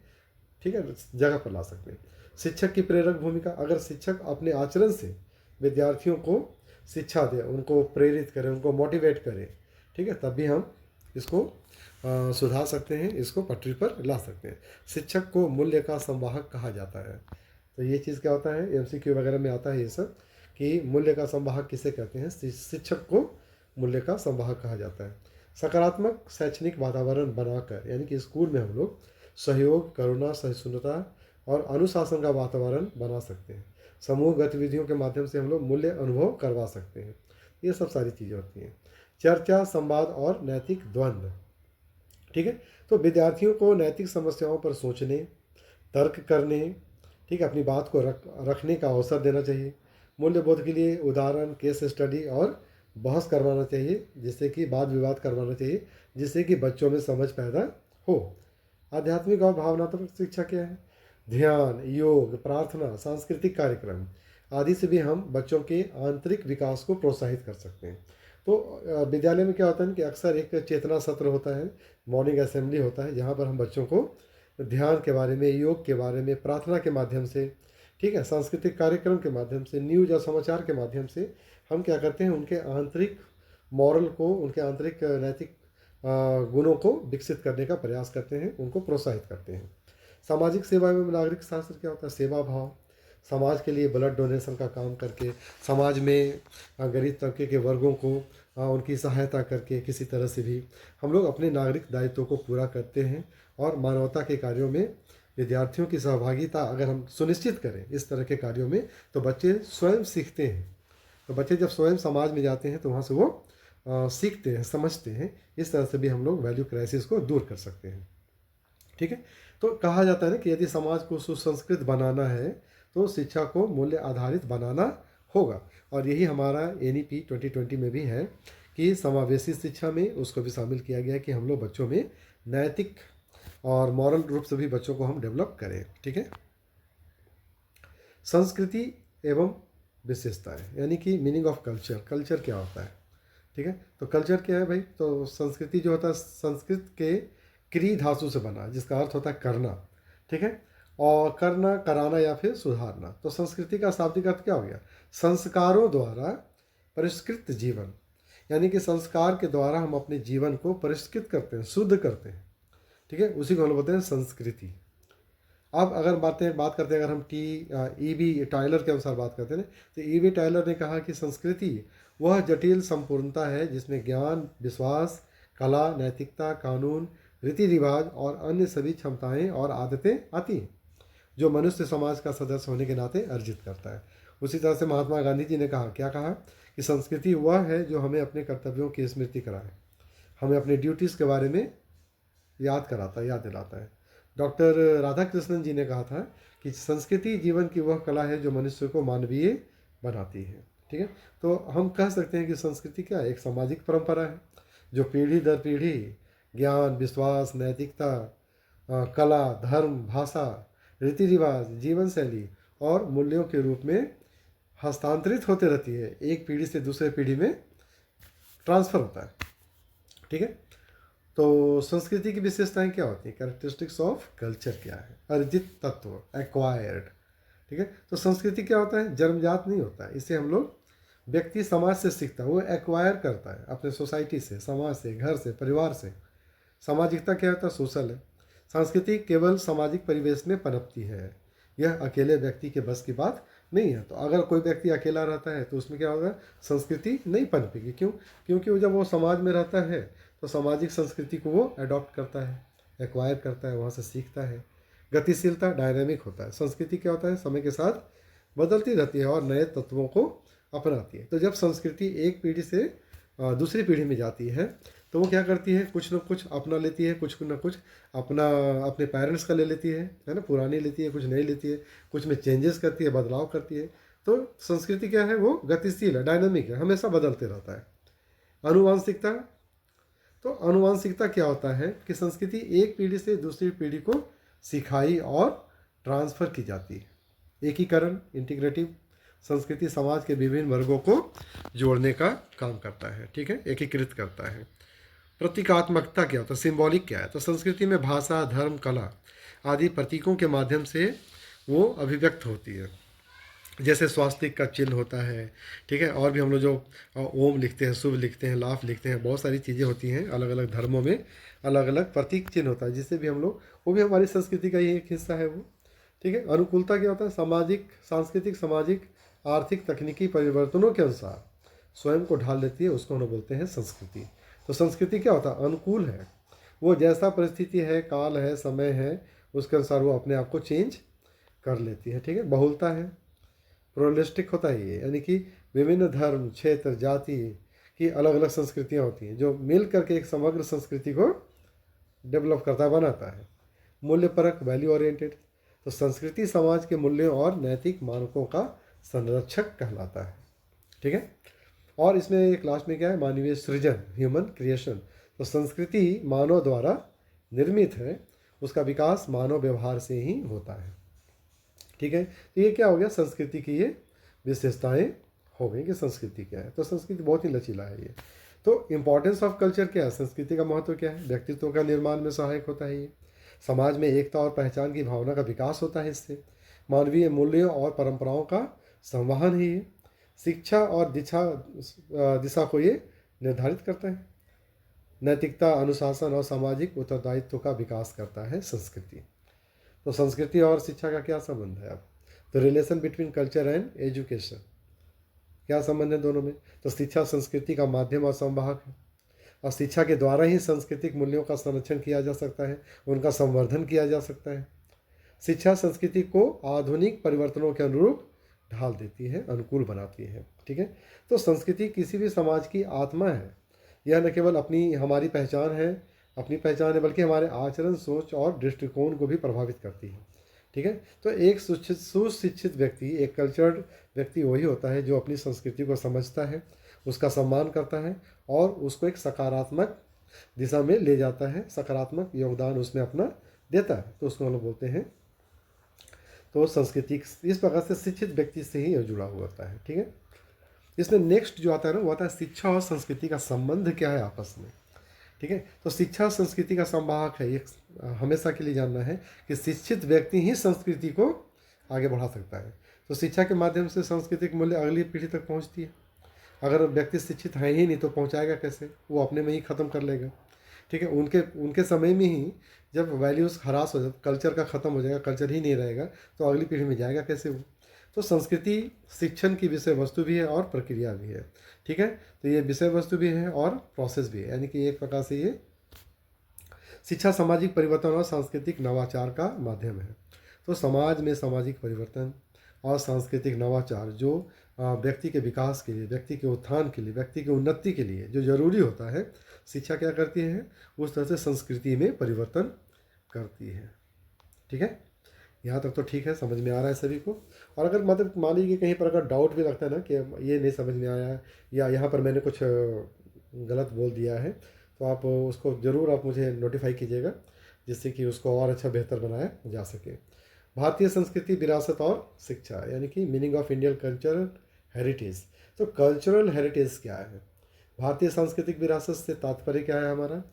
ठीक है, जगह पर ला सकते हैं। शिक्षक की प्रेरक भूमिका, अगर शिक्षक अपने आचरण से विद्यार्थियों को शिक्षा दे, उनको प्रेरित करें, उनको मोटिवेट करें, ठीक है, तब भी हम इसको सुधार सकते हैं, इसको पटरी पर ला सकते हैं। शिक्षक को मूल्य का संवाहक कहा जाता है। तो ये चीज़ क्या होता है, एमसीक्यू वगैरह में आता है ये सब कि मूल्य का संवाहक किसे कहते हैं, शिक्षक को मूल्य का संवाहक कहा जाता है। सकारात्मक शैक्षणिक वातावरण बनाकर, यानी कि स्कूल में हम लोग सहयोग, करुणा, सहिष्णुता और अनुशासन का वातावरण बना सकते हैं। समूह गतिविधियों के माध्यम से हम लोग मूल्य अनुभव करवा सकते हैं। ये सब सारी चीज़ें होती हैं। चर्चा, संवाद और नैतिक द्वंद्व, ठीक है। तो विद्यार्थियों को नैतिक समस्याओं पर सोचने, तर्क करने, ठीक है, अपनी बात को रखने का अवसर देना चाहिए। मूल्यबोध के लिए उदाहरण, केस स्टडी और बहस करवाना चाहिए, जिससे कि वाद विवाद करवाना चाहिए, जिससे कि बच्चों में समझ पैदा हो। आध्यात्मिक और भावनात्मक शिक्षा क्या है, ध्यान, योग, प्रार्थना, सांस्कृतिक कार्यक्रम आदि से भी हम बच्चों के आंतरिक विकास को प्रोत्साहित कर सकते हैं। तो विद्यालय में क्या होता है कि अक्सर एक चेतना सत्र होता है, मॉर्निंग असेंबली होता है, जहाँ पर हम बच्चों को ध्यान के बारे में, योग के बारे में, प्रार्थना के माध्यम से, ठीक है, सांस्कृतिक कार्यक्रम के माध्यम से, न्यूज और समाचार के माध्यम से हम क्या करते हैं, उनके आंतरिक मॉरल को, उनके आंतरिक नैतिक गुणों को विकसित करने का प्रयास करते हैं, उनको प्रोत्साहित करते हैं। सामाजिक सेवा में नागरिक शास्त्र क्या होता है, सेवा भाव, समाज के लिए ब्लड डोनेशन का काम करके, समाज में गरीब तबके के वर्गों को उनकी सहायता करके किसी तरह से भी हम लोग अपने नागरिक दायित्वों को पूरा करते हैं। और मानवता के कार्यों में विद्यार्थियों की सहभागिता अगर हम सुनिश्चित करें इस तरह के कार्यों में, तो बच्चे स्वयं सीखते हैं। तो बच्चे जब स्वयं समाज में जाते हैं तो वहाँ से वो सीखते हैं, समझते हैं। इस तरह से भी हम लोग वैल्यू क्राइसिस को दूर कर सकते हैं, ठीक है। तो कहा जाता है ना कि यदि समाज को सुसंस्कृत बनाना है तो शिक्षा को मूल्य आधारित बनाना होगा। और यही हमारा NEP 2020 में भी है कि समावेशी शिक्षा में उसको भी शामिल किया गया है कि हम लोग बच्चों में नैतिक और मॉरल रूप से भी बच्चों को हम डेवलप करें, ठीक है। संस्कृति एवं विशेषताएं, यानी कि मीनिंग ऑफ कल्चर, कल्चर क्या होता है, ठीक है। तो कल्चर क्या है भाई, तो संस्कृति जो होता है संस्कृत के क्री धातु से बना, जिसका अर्थ होता है करना, ठीक है, और करना, कराना या फिर सुधारना। तो संस्कृति का शाब्दिक अर्थ क्या हो गया, संस्कारों द्वारा परिष्कृत जीवन, यानी कि संस्कार के द्वारा हम अपने जीवन को परिष्कृत करते हैं, शुद्ध करते हैं, ठीक है, उसी को हम बोलते हैं संस्कृति। अब अगर बात करते हैं, अगर हम E.B. टायलर के अनुसार बात करते हैं, तो E.B. टायलर ने कहा कि संस्कृति वह जटिल संपूर्णता है जिसमें ज्ञान, विश्वास, कला, नैतिकता, कानून, रीति रिवाज और अन्य सभी क्षमताएं और आदतें आती हैं जो मनुष्य समाज का सदस्य होने के नाते अर्जित करता है। उसी तरह से महात्मा गांधी जी ने कहा, क्या कहा, कि संस्कृति वह है जो हमें अपने कर्तव्यों की स्मृति कराए, हमें अपने ड्यूटीज़ के बारे में याद कराता है, याद दिलाता है। डॉक्टर राधाकृष्णन जी ने कहा था कि संस्कृति जीवन की वह कला है जो मनुष्य को मानवीय बनाती है, ठीक है। तो हम कह सकते हैं कि संस्कृति क्या है, एक सामाजिक परंपरा है जो पीढ़ी दर पीढ़ी ज्ञान, विश्वास, नैतिकता, कला, धर्म, भाषा, रीति रिवाज, जीवन शैली और मूल्यों के रूप में हस्तांतरित होते रहती है, एक पीढ़ी से दूसरे पीढ़ी में ट्रांसफ़र होता है, ठीक है। तो संस्कृति की विशेषताएं क्या होती हैं, कैरेक्टरिस्टिक्स ऑफ कल्चर क्या है, अर्जित तत्व, एक्वायर्ड, ठीक है। तो संस्कृति क्या होता है, जन्मजात नहीं होता है, इसे हम लोग व्यक्ति समाज से सीखता है, वो एक्वायर करता है अपने सोसाइटी से, समाज से, घर से, परिवार से। सामाजिकता क्या होता है, सोशल है। संस्कृति केवल सामाजिक परिवेश में पनपती है, यह अकेले व्यक्ति के बस की बात नहीं है। तो अगर कोई व्यक्ति अकेला रहता है तो उसमें क्या होगा, संस्कृति नहीं पनपेगी। क्यों, क्योंकि वो जब वो समाज में रहता है तो सामाजिक संस्कृति को वो अडॉप्ट करता है, एक्वायर करता है, वहाँ से सीखता है। गतिशीलता, डायनामिक होता है। संस्कृति क्या होता है, समय के साथ बदलती रहती है और नए तत्वों को अपनाती है। तो जब संस्कृति एक पीढ़ी से दूसरी पीढ़ी में जाती है तो वो क्या करती है, कुछ न कुछ अपना लेती है, कुछ न कुछ अपना अपने पेरेंट्स का ले लेती है ना, पुरानी लेती है, कुछ नई लेती है, कुछ में चेंजेस करती है, बदलाव करती है। तो संस्कृति क्या है, वो गतिशील है, डायनामिक है, हमेशा बदलते रहता है। आनुवांशिकता, तो आनुवांशिकता क्या होता है कि संस्कृति एक पीढ़ी से दूसरी पीढ़ी को सिखाई और ट्रांसफ़र की जाती है। एकीकरण, इंटीग्रेटिव संस्कृति समाज के विभिन्न वर्गों को जोड़ने का काम करता है, ठीक है, एकीकृत करता है। प्रतीकात्मकता क्या होता है, सिंबॉलिक क्या है, तो संस्कृति में भाषा, धर्म, कला आदि प्रतीकों के माध्यम से वो अभिव्यक्त होती है। जैसे स्वास्तिक का चिन्ह होता है, ठीक है, और भी हम लोग जो ओम लिखते हैं, शुभ लिखते हैं, लाभ लिखते हैं, बहुत सारी चीज़ें होती हैं, अलग अलग धर्मों में अलग अलग प्रतीक चिन्ह होता है, जिससे भी हम लोग, वो भी हमारी संस्कृति का ही एक हिस्सा है वो, ठीक है। अनुकूलता क्या होता है, सामाजिक, सांस्कृतिक, सामाजिक, आर्थिक, तकनीकी परिवर्तनों के अनुसार स्वयं को ढाल लेती है, उसको हम बोलते हैं संस्कृति। तो संस्कृति क्या होता है, अनुकूल है, वो जैसा परिस्थिति है, काल है, समय है, उसके अनुसार वो अपने आप को चेंज कर लेती है, ठीक है। बहुलता है, प्लुरलिस्टिक होता है ये, यानी कि विभिन्न धर्म, क्षेत्र, जाति की अलग अलग संस्कृतियाँ होती हैं जो मिल करके एक समग्र संस्कृति को डेवलप करता है, बनाता है। मूल्य परक, वैल्यू ओरिएंटेड, तो संस्कृति समाज के मूल्यों और नैतिक मानकों का संरक्षक कहलाता है, ठीक है। और इसमें एक लास्ट में क्या है, मानवीय सृजन, ह्यूमन क्रिएशन, तो संस्कृति मानव द्वारा निर्मित है, उसका विकास मानव व्यवहार से ही होता है, ठीक है। तो ये क्या हो गया, संस्कृति की ये विशेषताएं हो गई कि संस्कृति क्या है। तो संस्कृति बहुत ही लचीला है ये। तो इम्पॉर्टेंस ऑफ कल्चर क्या है, संस्कृति का महत्व क्या है, व्यक्तित्व का निर्माण में सहायक होता है ये, समाज में एकता और पहचान की भावना का विकास होता है इससे, मानवीय मूल्यों और परंपराओं का संवहन है ये, शिक्षा और दिशा को ये निर्धारित करता है, नैतिकता, अनुशासन और सामाजिक उत्तरदायित्व का विकास करता है संस्कृति। तो संस्कृति और शिक्षा का क्या संबंध है अब, तो relation between culture and education, क्या संबंध है दोनों में, तो शिक्षा संस्कृति का माध्यम और संवाहक है, और शिक्षा के द्वारा ही सांस्कृतिक मूल्यों का संरक्षण किया जा सकता है, उनका संवर्धन किया जा सकता है। शिक्षा संस्कृति को आधुनिक परिवर्तनों के अनुरूप ढाल देती है, अनुकूल बनाती है, ठीक है। तो संस्कृति किसी भी समाज की आत्मा है, यह न केवल हमारी पहचान है, अपनी पहचान है, बल्कि हमारे आचरण, सोच और दृष्टिकोण को भी प्रभावित करती है, ठीक है। तो एक सुशिक्षित व्यक्ति, एक कल्चर्ड व्यक्ति वही होता है जो अपनी संस्कृति को समझता है, उसका सम्मान करता है और उसको एक सकारात्मक दिशा में ले जाता है, सकारात्मक योगदान उसमें अपना देता है, तो उसको हम लोग बोलते हैं। तो संस्कृति इस प्रकार से शिक्षित व्यक्ति से ही जुड़ा हुआ होता है, ठीक है। इसमें नेक्स्ट जो आता है ना, वो आता है शिक्षा और संस्कृति का संबंध क्या है आपस में, ठीक है। तो शिक्षा संस्कृति का संवाहक है, ये हमेशा के लिए जानना है कि शिक्षित व्यक्ति ही संस्कृति को आगे बढ़ा सकता है। तो शिक्षा के माध्यम से सांस्कृतिक मूल्य अगली पीढ़ी तक पहुंचती है। अगर व्यक्ति शिक्षित है ही नहीं तो पहुंचाएगा कैसे, वो अपने में ही ख़त्म कर लेगा, ठीक है। उनके समय में ही जब वैल्यूज़ हरास हो जाए, कल्चर का ख़त्म हो जाएगा, कल्चर ही नहीं रहेगा, तो अगली पीढ़ी में जाएगा कैसे वो। तो संस्कृति शिक्षण की विषय वस्तु भी है और प्रक्रिया भी है, ठीक है। तो ये विषय वस्तु भी है और प्रोसेस भी है, यानी कि एक प्रकार से ये शिक्षा सामाजिक परिवर्तन और सांस्कृतिक नवाचार का माध्यम है। तो समाज में सामाजिक परिवर्तन और सांस्कृतिक नवाचार जो व्यक्ति के विकास के लिए, व्यक्ति के उत्थान के लिए, व्यक्ति की उन्नति के लिए जो जरूरी होता है, शिक्षा क्या करती है, उस तरह से संस्कृति में परिवर्तन करती है, ठीक है। यहाँ तक तो ठीक है, समझ में आ रहा है सभी को। और अगर मतलब मान लीजिए कहीं पर अगर डाउट भी लगता है ना कि ये नहीं समझ में आया या यहाँ पर मैंने कुछ गलत बोल दिया है, तो आप उसको ज़रूर आप मुझे नोटिफाई कीजिएगा, जिससे कि उसको और अच्छा बेहतर बनाया जा सके। भारतीय संस्कृति, विरासत और शिक्षा, यानी कि meaning of Indian cultural heritage. तो कल्चरल हेरिटेज क्या है, भारतीय सांस्कृतिक विरासत से तात्पर्य क्या है हमारा,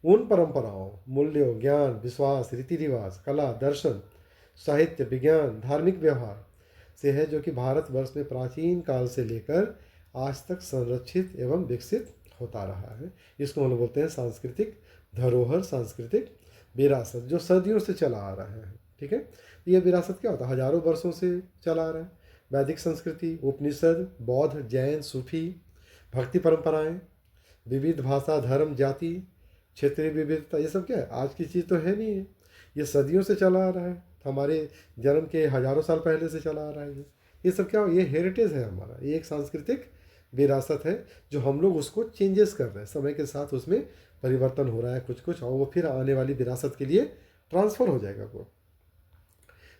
उन परंपराओं, मूल्यों, ज्ञान, विश्वास, रीति रिवाज, कला, दर्शन, साहित्य, विज्ञान, धार्मिक व्यवहार से है, जो कि भारतवर्ष में प्राचीन काल से लेकर आज तक संरक्षित एवं विकसित होता रहा है। इसको हम बोलते हैं सांस्कृतिक धरोहर, सांस्कृतिक विरासत, जो सदियों से चला आ रहा है, ठीक है। ये विरासत क्या होता है, हजारों वर्षों से चला आ रहा है। वैदिक संस्कृति, उपनिषद, बौद्ध, जैन, सूफी, भक्ति परंपराएं, विविध भाषा, धर्म, जाति, क्षेत्रीय विविधता, ये सब क्या है, आज की चीज़ तो है नहीं है, ये सदियों से चला आ रहा है, हमारे जन्म के हजारों साल पहले से चला आ रहा है ये, ये सब क्या, ये हेरिटेज है हमारा, ये एक सांस्कृतिक विरासत है जो हम लोग उसको चेंजेस कर रहे हैं, समय के साथ उसमें परिवर्तन हो रहा है कुछ कुछ, और वो फिर आने वाली विरासत के लिए ट्रांसफ़र हो जाएगा वो।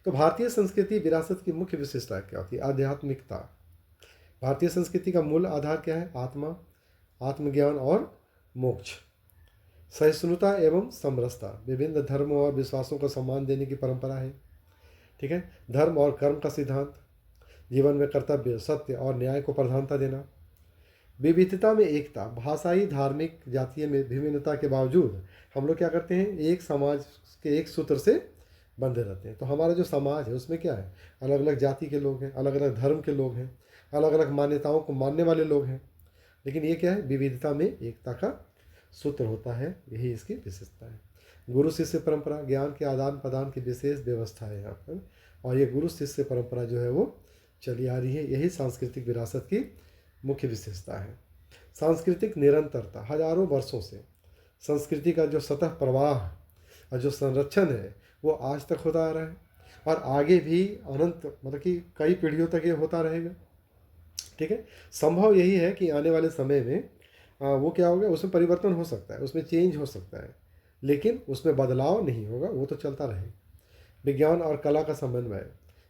तो भारतीय संस्कृति विरासत की मुख्य विशेषता क्या होती है? आध्यात्मिकता। भारतीय संस्कृति का मूल आधार क्या है? आत्मा, आत्मज्ञान और मोक्ष। सहिष्णुता एवं समरसता, विभिन्न धर्मों और विश्वासों को सम्मान देने की परंपरा है। ठीक है। धर्म और कर्म का सिद्धांत, जीवन में कर्तव्य, सत्य और न्याय को प्रधानता देना। विविधता में एकता, भाषाई, धार्मिक, जातीय में विभिन्नता के बावजूद हम लोग क्या करते हैं, एक समाज के एक सूत्र से बंधे रहते हैं। तो हमारा जो समाज है उसमें क्या है, अलग अलग जाति के लोग हैं, अलग अलग धर्म के लोग हैं, अलग अलग मान्यताओं को मानने वाले लोग हैं, लेकिन ये क्या है, विविधता में एकता का सूत्र होता है, यही इसकी विशेषता है। गुरु शिष्य परंपरा, ज्ञान के आदान प्रदान की विशेष व्यवस्था है यहाँ पर, और ये गुरु शिष्य परंपरा जो है वो चली आ रही है, यही सांस्कृतिक विरासत की मुख्य विशेषता है। सांस्कृतिक निरंतरता, हजारों वर्षों से संस्कृति का जो सतह प्रवाह और जो संरक्षण है वो आज तक होता आ रहा है, और आगे भी अनंत, मतलब कि कई पीढ़ियों तक ये होता रहेगा। ठीक है। संभव यही है कि आने वाले समय में वो क्या होगा, उसमें परिवर्तन हो सकता है, उसमें चेंज हो सकता है, लेकिन उसमें बदलाव नहीं होगा, वो तो चलता रहेगा। विज्ञान और कला का समन्वय,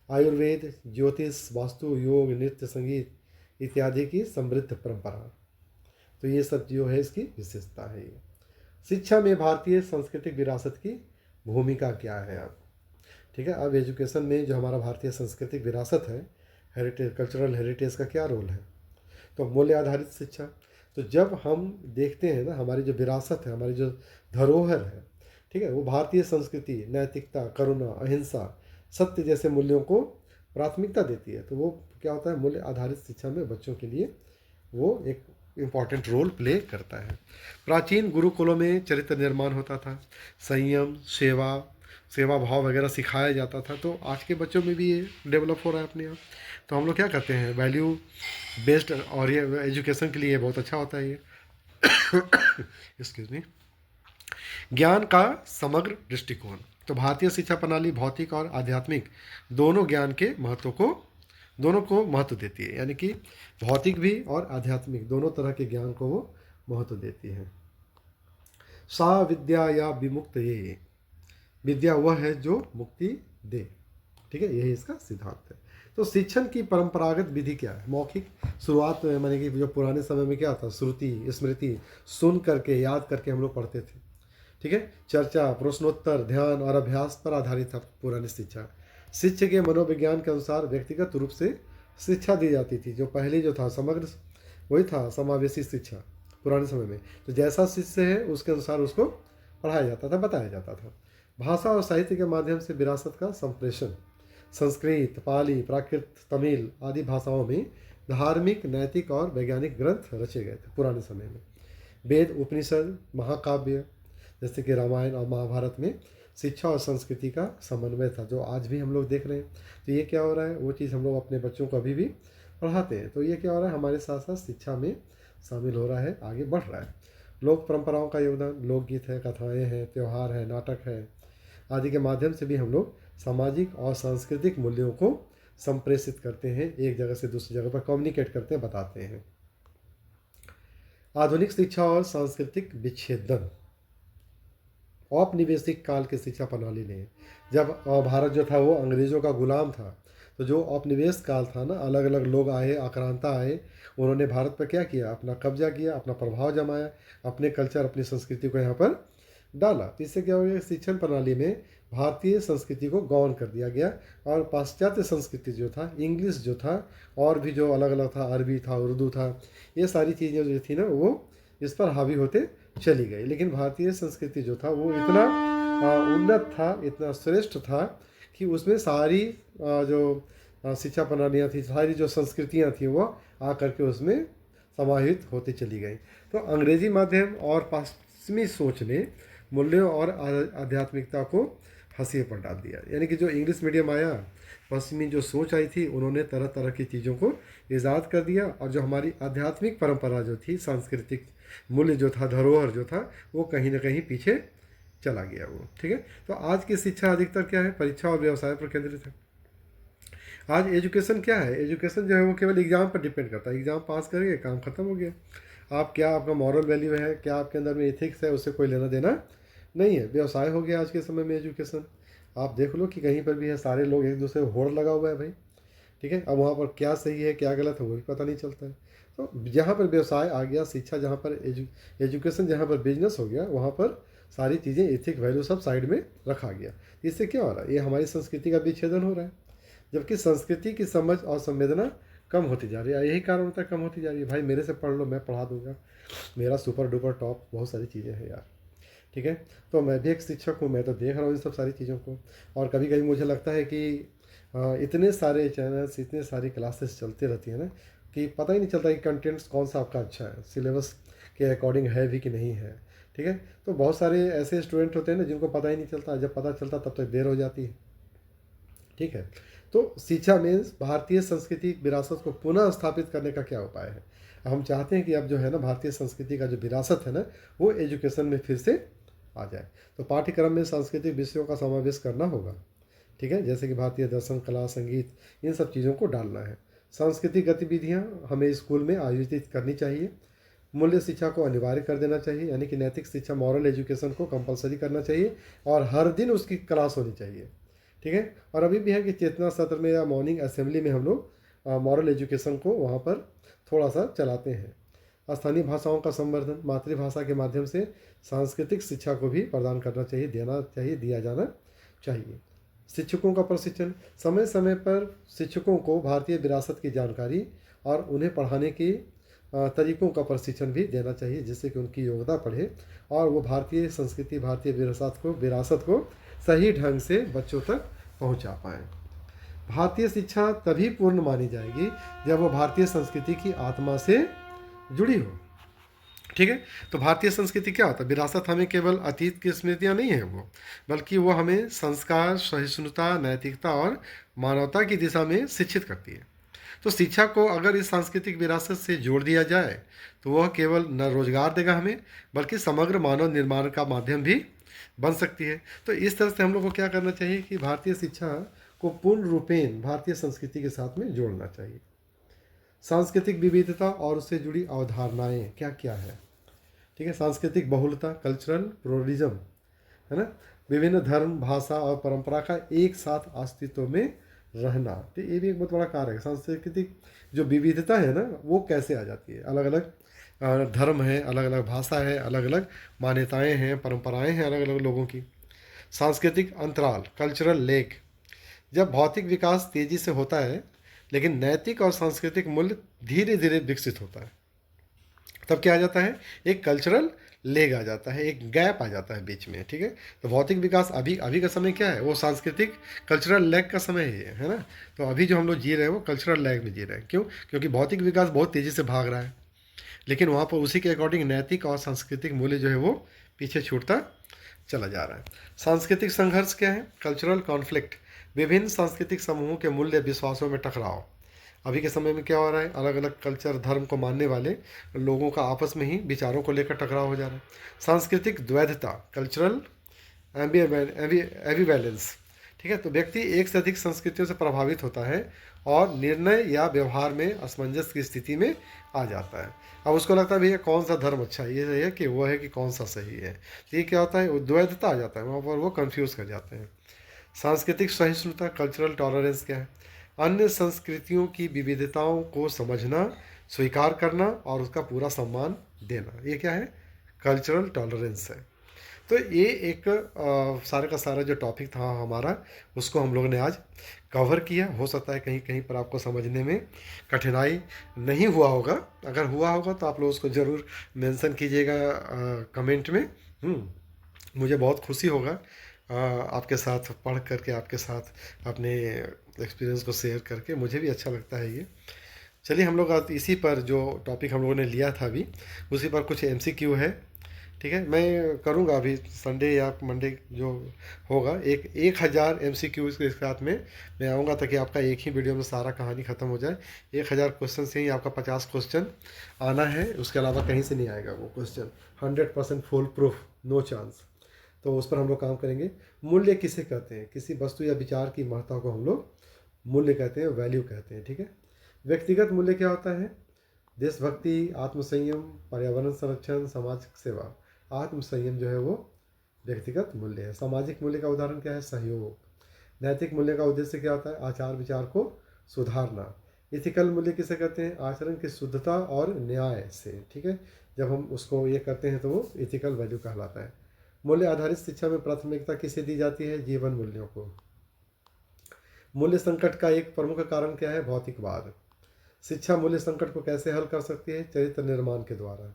आयुर्वेद, ज्योतिष, वास्तु, योग, नृत्य, संगीत इत्यादि की समृद्ध परंपरा, तो ये सब जो है इसकी विशेषता है। ये शिक्षा में भारतीय सांस्कृतिक विरासत की भूमिका क्या है अब? ठीक है। अब एजुकेशन में जो हमारा भारतीय सांस्कृतिक विरासत है, हेरिटेज, कल्चरल हेरिटेज का क्या रोल है? तो मूल्य आधारित शिक्षा। तो जब हम देखते हैं ना, हमारी जो विरासत है, हमारी जो धरोहर है, ठीक है, वो भारतीय संस्कृति नैतिकता, करुणा, अहिंसा, सत्य जैसे मूल्यों को प्राथमिकता देती है, तो वो क्या होता है, मूल्य आधारित शिक्षा में बच्चों के लिए वो एक इम्पॉर्टेंट रोल प्ले करता है। प्राचीन गुरुकुलों में चरित्र निर्माण होता था, संयम, सेवा भाव वगैरह सिखाया जाता था, तो आज के बच्चों में भी ये डेवलप हो रहा है अपने आप। तो हम लोग क्या करते हैं, वैल्यू बेस्ड, और ये एजुकेशन के लिए बहुत अच्छा होता है ये। Excuse me. ज्ञान का समग्र दृष्टिकोण, तो भारतीय शिक्षा प्रणाली भौतिक और आध्यात्मिक दोनों को महत्व देती है, यानी कि भौतिक भी और आध्यात्मिक दोनों तरह के ज्ञान को वो महत्व देती है। सा विद्या या विमुक्त, ये विद्या वह है जो मुक्ति दे। ठीक है, यही इसका सिद्धांत है। तो शिक्षण की परंपरागत विधि क्या है? मौखिक, शुरुआत में माने कि जो पुराने समय में क्या था, श्रुति स्मृति, सुन करके याद करके हम लोग पढ़ते थे। ठीक है। चर्चा, प्रश्नोत्तर, ध्यान और अभ्यास पर आधारित था पुरानी शिक्षा। शिष्य के मनोविज्ञान के अनुसार व्यक्तिगत रूप से शिक्षा दी जाती थी। जो पहले जो था समग्र, वही था समावेशी शिक्षा पुराने समय में। तो जैसा शिष्य है उसके अनुसार उसको पढ़ाया जाता था, बताया जाता था। भाषा और साहित्य के माध्यम से विरासत का संप्रेषण, संस्कृत, पाली, प्राकृत, तमिल आदि भाषाओं में धार्मिक, नैतिक और वैज्ञानिक ग्रंथ रचे गए थे पुराने समय में। वेद, उपनिषद, महाकाव्य जैसे कि रामायण और महाभारत में शिक्षा और संस्कृति का समन्वय था, जो आज भी हम लोग देख रहे हैं। तो ये क्या हो रहा है, वो चीज़ हम लोग अपने बच्चों को अभी भी पढ़ाते हैं। तो ये क्या हो रहा है, हमारे साथ साथ शिक्षा में शामिल हो रहा है, आगे बढ़ रहा है। लोक परंपराओं का योगदान, लोकगीत है, कथाएँ हैं, त्यौहार है, नाटक है आदि के माध्यम से भी हम लोग सामाजिक और सांस्कृतिक मूल्यों को संप्रेषित करते हैं, एक जगह से दूसरी जगह पर कम्युनिकेट करते हैं, बताते हैं। आधुनिक शिक्षा और सांस्कृतिक विच्छेदन, औपनिवेशिक काल की शिक्षा प्रणाली ने, जब भारत जो था वो अंग्रेज़ों का गुलाम था, तो जो औपनिवेश काल था ना, अलग अलग लोग आए, आक्रांता आए, उन्होंने भारत पर क्या किया, अपना कब्जा किया, अपना प्रभाव जमाया, अपने कल्चर, अपनी संस्कृति को यहाँ पर डाला। तो इससे क्या हो गया, शिक्षण प्रणाली में भारतीय संस्कृति को गौण कर दिया गया, और पाश्चात्य संस्कृति जो था, इंग्लिश जो था, और भी जो अलग अलग था, अरबी था, उर्दू था, ये सारी चीज़ें जो थी ना वो इस पर हावी होते चली गई। लेकिन भारतीय संस्कृति जो था वो इतना उन्नत था, इतना श्रेष्ठ था कि उसमें सारी जो शिक्षा प्रणालियाँ थी, सारी जो संस्कृतियाँ थी वो आकर के उसमें समाहित होती चली गई। तो अंग्रेजी माध्यम और पश्चिमी सोच ने मूल्यों और आध्यात्मिकता को हंसिए पर डाल दिया। यानी कि जो इंग्लिश मीडियम आया, पश्चिमी जो सोच आई थी, उन्होंने तरह तरह की चीज़ों को ईजाद कर दिया, और जो हमारी आध्यात्मिक परंपरा जो थी, सांस्कृतिक मूल्य जो था, धरोहर जो था, वो कहीं ना कहीं पीछे चला गया वो। ठीक है। तो आज की शिक्षा अधिकतर क्या है, परीक्षा और व्यवसाय पर केंद्रित है। आज एजुकेशन क्या है, एजुकेशन जो है वो केवल एग्ज़ाम पर डिपेंड करता है, एग्ज़ाम पास करेंगे काम ख़त्म हो गया। आप क्या, आपका मॉरल वैल्यू है क्या, आपके अंदर में एथिक्स है, उससे कोई लेना देना नहीं है। व्यवसाय हो गया आज के समय में एजुकेशन। आप देख लो कि कहीं पर भी है, सारे लोग एक दूसरे को होड़ लगा हुआ है भाई, ठीक है। अब वहाँ पर क्या सही है क्या गलत है वो भी पता नहीं चलता है। तो जहाँ पर व्यवसाय आ गया, शिक्षा जहाँ पर एजुकेशन जहाँ पर बिजनेस हो गया, वहाँ पर सारी चीज़ें एथिक वैल्यू सब साइड में रखा गया। इससे क्या हो रहा है, ये हमारी संस्कृति का विच्छेदन हो रहा है, जबकि संस्कृति की समझ और संवेदना कम होती जा रही है। यही कारण होता है कम होती जा रही है। भाई मेरे से पढ़ लो, मैं पढ़ा दूंगा, मेरा सुपर डुपर टॉप बहुत सारी चीज़ें हैं यार, ठीक है। तो मैं भी एक शिक्षक हूँ, मैं तो देख रहा हूँ इन सब सारी चीज़ों को। और कभी कभी मुझे लगता है कि इतने सारे चैनल्स, इतने सारी क्लासेस चलती रहती है ना, कि पता ही नहीं चलता कि कंटेंट्स कौन सा आपका अच्छा है, सिलेबस के अकॉर्डिंग है भी कि नहीं है, ठीक है। तो बहुत सारे ऐसे स्टूडेंट होते हैं ना जिनको पता ही नहीं चलता, जब पता चलता तब तक देर हो जाती है, ठीक है। तो शिक्षा में भारतीय सांस्कृतिक विरासत को पुनः स्थापित करने का क्या उपाय है। हम चाहते हैं कि अब जो है ना भारतीय संस्कृति का जो विरासत है ना, वो एजुकेशन में फिर से आ जाए। तो पाठ्यक्रम में सांस्कृतिक विषयों का समावेश करना होगा, ठीक है, जैसे कि भारतीय दर्शन, कला, संगीत, इन सब चीज़ों को डालना है। सांस्कृतिक गतिविधियाँ हमें स्कूल में आयोजित करनी चाहिए। मूल्य शिक्षा को अनिवार्य कर देना चाहिए, यानी कि नैतिक शिक्षा, मॉरल एजुकेशन को कंपलसरी करना चाहिए और हर दिन उसकी क्लास होनी चाहिए, ठीक है। और अभी भी है कि चेतना सत्र में या मॉर्निंग असेंबली में हम लोग मॉरल एजुकेशन को वहाँ पर थोड़ा सा चलाते हैं। स्थानीय भाषाओं का संवर्धन, मातृभाषा के माध्यम से सांस्कृतिक शिक्षा को भी प्रदान करना चाहिए, देना चाहिए, दिया जाना चाहिए। शिक्षकों का प्रशिक्षण, समय समय पर शिक्षकों को भारतीय विरासत की जानकारी और उन्हें पढ़ाने की तरीक़ों का प्रशिक्षण भी देना चाहिए, जिससे कि उनकी योग्यता बढ़े और वो भारतीय संस्कृति, भारतीय विरासत को सही ढंग से बच्चों तक पहुंचा पाएँ। भारतीय शिक्षा तभी पूर्ण मानी जाएगी जब वो भारतीय संस्कृति की आत्मा से जुड़ी हो, ठीक है। तो भारतीय संस्कृति क्या होता है, विरासत हमें केवल अतीत की स्मृतियाँ नहीं है वो, बल्कि वो हमें संस्कार, सहिष्णुता, नैतिकता और मानवता की दिशा में शिक्षित करती है। तो शिक्षा को अगर इस सांस्कृतिक विरासत से जोड़ दिया जाए तो वह केवल न रोजगार देगा हमें, बल्कि समग्र मानव निर्माण का माध्यम भी बन सकती है। तो इस तरह से हम लोग को क्या करना चाहिए कि भारतीय शिक्षा को पूर्ण रूपेण भारतीय संस्कृति के साथ में जोड़ना चाहिए। सांस्कृतिक विविधता और उससे जुड़ी अवधारणाएं क्या क्या है, ठीक है। सांस्कृतिक बहुलता, कल्चरल प्लुरलिज्म, है ना, विभिन्न धर्म, भाषा और परंपरा का एक साथ अस्तित्व में रहना, तो ये भी एक बहुत बड़ा कार्य है। सांस्कृतिक जो विविधता है ना, वो कैसे आ जाती है, अलग अलग धर्म है, अलग अलग भाषा है, अलग अलग मान्यताएं हैं, परंपराएं हैं अलग अलग लोगों की। सांस्कृतिक अंतराल, कल्चरल लेग, जब भौतिक विकास तेजी से होता है लेकिन नैतिक और सांस्कृतिक मूल्य धीरे धीरे विकसित होता है, तब क्या आ जाता है, एक कल्चरल लेग आ जाता है, एक गैप आ जाता है बीच में, ठीक है। तो भौतिक विकास अभी अभी का समय क्या है, वो सांस्कृतिक कल्चरल लैग का समय है ना। तो अभी जो हम लोग जी रहे हैं वो कल्चरल लैग में जी रहे हैं। क्यों? क्योंकि भौतिक विकास बहुत तेज़ी से भाग रहा है, लेकिन वहाँ पर उसी के अकॉर्डिंग नैतिक और सांस्कृतिक मूल्य जो है वो पीछे छूटता चला जा रहा है। सांस्कृतिक संघर्ष क्या है, कल्चरल कॉन्फ्लिक्ट, विभिन्न सांस्कृतिक समूहों के मूल्य विश्वासों में टकराव। अभी के समय में क्या हो रहा है, अलग अलग कल्चर, धर्म को मानने वाले लोगों का आपस में ही विचारों को लेकर टकराव हो जा रहा है। सांस्कृतिक द्वैधता, कल्चरल एविवेलेंस, ठीक है। तो व्यक्ति एक से अधिक संस्कृतियों से प्रभावित होता है और निर्णय या व्यवहार में असमंजस की स्थिति में आ जाता है। अब उसको लगता है भैया कौन सा धर्म अच्छा है, ये सही है कि वो है कि कौन सा सही है। तो ये क्या होता है, वो द्वैधता आ जाता है, वहाँ पर वो कंफ्यूज कर जाते हैं। सांस्कृतिक सहिष्णुता, कल्चरल टॉलरेंस क्या है, अन्य संस्कृतियों की विविधताओं को समझना, स्वीकार करना और उसका पूरा सम्मान देना, ये क्या है, कल्चरल टॉलरेंस है। तो ये एक सारे का सारा जो टॉपिक था हमारा, उसको हम लोग ने आज कवर किया। हो सकता है कहीं कहीं पर आपको समझने में कठिनाई नहीं हुआ होगा, अगर हुआ होगा तो आप लोग उसको ज़रूर मेंशन कीजिएगा कमेंट में। मुझे बहुत खुशी होगा आपके साथ पढ़ करके, आपके साथ अपने एक्सपीरियंस को शेयर करके, मुझे भी अच्छा लगता है ये। चलिए हम लोग आज इसी पर जो टॉपिक हम लोगों ने लिया था अभी, उसी पर कुछ MCQ है, ठीक है। मैं करूँगा अभी संडे या मंडे जो होगा, 1000 MCQ के साथ में मैं आऊँगा, ताकि आपका एक ही वीडियो में सारा कहानी ख़त्म हो जाए। 1000 क्वेश्चन से ही आपका 50 क्वेश्चन आना है, उसके अलावा कहीं से नहीं आएगा वो question. 100% foolproof, no chance. तो उस पर हम लोग काम करेंगे। मूल्य किसे कहते हैं, किसी वस्तु या विचार की महत्ता को हम लोग मूल्य कहते हैं, वैल्यू कहते हैं, ठीक है। व्यक्तिगत मूल्य क्या होता है? देशभक्ति, आत्मसंयम, पर्यावरण संरक्षण, समाज सेवा। आत्मसंयम जो है वो व्यक्तिगत मूल्य है। सामाजिक मूल्य का उदाहरण क्या है? सहयोग। नैतिक मूल्य का उद्देश्य क्या होता है? आचार विचार को सुधारना। इथिकल मूल्य किसे कहते हैं? आचरण की शुद्धता और न्याय से, ठीक है। जब हम उसको ये करते हैं तो वो इथिकल वैल्यू कहलाता है। मूल्य आधारित शिक्षा में प्राथमिकता किसे दी जाती है? जीवन मूल्यों को। मूल्य संकट का एक प्रमुख कारण क्या है? भौतिकवाद। शिक्षा मूल्य संकट को कैसे हल कर सकती है? चरित्र निर्माण के द्वारा।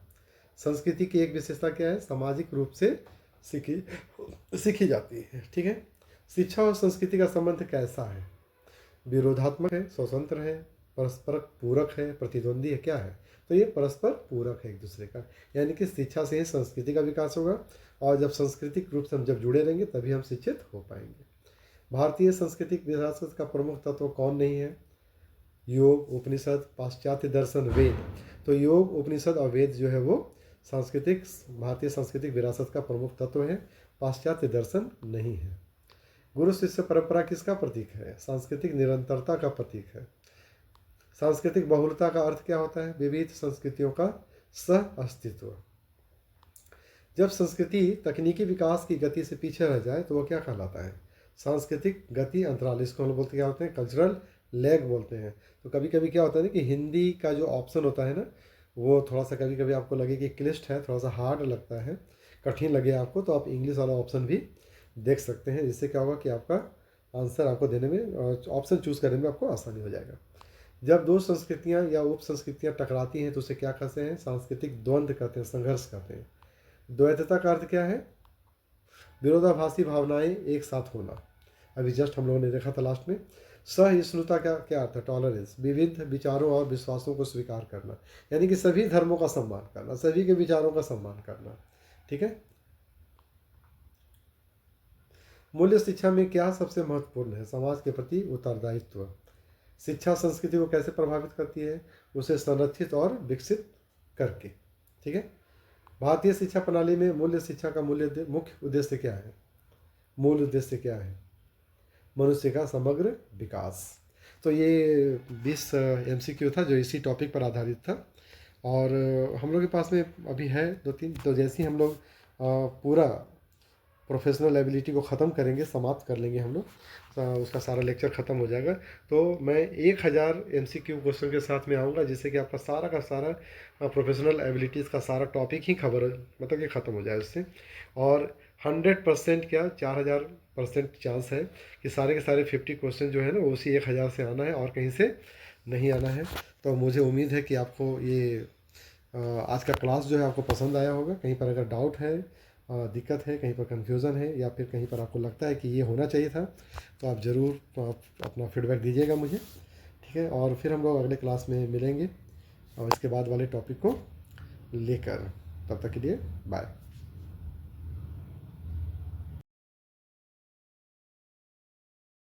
संस्कृति की एक विशेषता क्या है? सामाजिक रूप से सीखी सीखी जाती है, ठीक है। शिक्षा और संस्कृति का संबंध कैसा है? विरोधात्मक है, स्वतंत्र है, परस्पर पूरक है, प्रतिद्वंदी है, क्या है? तो ये परस्पर पूरक है एक दूसरे का। यानी कि शिक्षा से ही संस्कृति का विकास होगा, और जब सांस्कृतिक रूप से हम जब जुड़े रहेंगे तभी हम शिक्षित हो पाएंगे। भारतीय सांस्कृतिक विरासत का प्रमुख तत्व कौन नहीं है? योग, उपनिषद, पाश्चात्य दर्शन, वेद। तो योग, उपनिषद और वेद जो है वो सांस्कृतिक भारतीय सांस्कृतिक विरासत का प्रमुख तत्व है। पाश्चात्य दर्शन नहीं है। गुरु शिष्य परंपरा किसका प्रतीक है? सांस्कृतिक निरंतरता का प्रतीक है। सांस्कृतिक बहुलता का अर्थ क्या होता है? विविध संस्कृतियों का सह अस्तित्व। जब संस्कृति तकनीकी विकास की गति से पीछे रह जाए तो वह क्या कहलाता है? सांस्कृतिक गति अंतराल। इसको हम बोलते क्या होते हैं? कल्चरल लैग बोलते हैं। तो कभी कभी क्या होता है ना कि हिंदी का जो ऑप्शन होता है ना, वो थोड़ा सा कभी कभी आपको लगे कि क्लिष्ट है, थोड़ा सा हार्ड लगता है, कठिन लगे आपको, तो आप इंग्लिश वाला ऑप्शन भी देख सकते हैं। इससे क्या होगा कि आपका आंसर आपको देने में, ऑप्शन चूज़ करने में आपको आसानी हो जाएगा। जब दो संस्कृतियाँ या उप संस्कृतियाँ टकराती हैं तो उसे क्या कहते हैं? सांस्कृतिक द्वंद्व कहते हैं, संघर्ष कहते हैं। द्वैतता का अर्थ क्या है? विरोधाभासी भावनाएं एक साथ होना। अभी जस्ट हम लोगों ने देखा था लास्ट में। सहिष्णुता का क्या अर्थ है? टॉलरेंस। विविध विचारों और विश्वासों को स्वीकार करना, यानी कि सभी धर्मों का सम्मान करना, सभी के विचारों का सम्मान करना, ठीक है। मूल्य शिक्षा में क्या सबसे महत्वपूर्ण है? समाज के प्रति उत्तरदायित्व। शिक्षा संस्कृति को कैसे प्रभावित करती है? उसे संरक्षित और विकसित करके, ठीक है। भारतीय शिक्षा प्रणाली में मूल्य शिक्षा का मुख्य उद्देश्य क्या है? मूल उद्देश्य क्या है? मनुष्य का समग्र विकास। तो ये 20 MCQ था जो इसी टॉपिक पर आधारित था। और हम लोग के पास में अभी है 2-3, तो जैसे ही हम लोग पूरा प्रोफेशनल एबिलिटी को ख़त्म करेंगे, समाप्त कर लेंगे हम लोग, उसका सारा लेक्चर ख़त्म हो जाएगा, तो मैं 1000 MCQ क्वेश्चन के साथ में आऊँगा, जिससे कि आपका सारा का सारा प्रोफेशनल एबिलिटीज़ का सारा टॉपिक ही मतलब कि ख़त्म हो जाए उससे। और 100% क्या 4000% चांस है कि सारे के सारे 50 क्वेश्चन जो है ना, वो उसी 1000 से आना है और कहीं से नहीं आना है। तो मुझे उम्मीद है कि आपको ये आज का क्लास जो है आपको पसंद आया होगा। कहीं पर अगर डाउट है, दिक्कत है, कहीं पर कन्फ्यूज़न है, या फिर कहीं पर आपको लगता है कि ये होना चाहिए था, तो आप ज़रूर अपना फीडबैक दीजिएगा मुझे, ठीक है। और फिर हम लोग अगले क्लास में मिलेंगे और इसके बाद वाले टॉपिक को लेकर। तब तक के लिए बाय।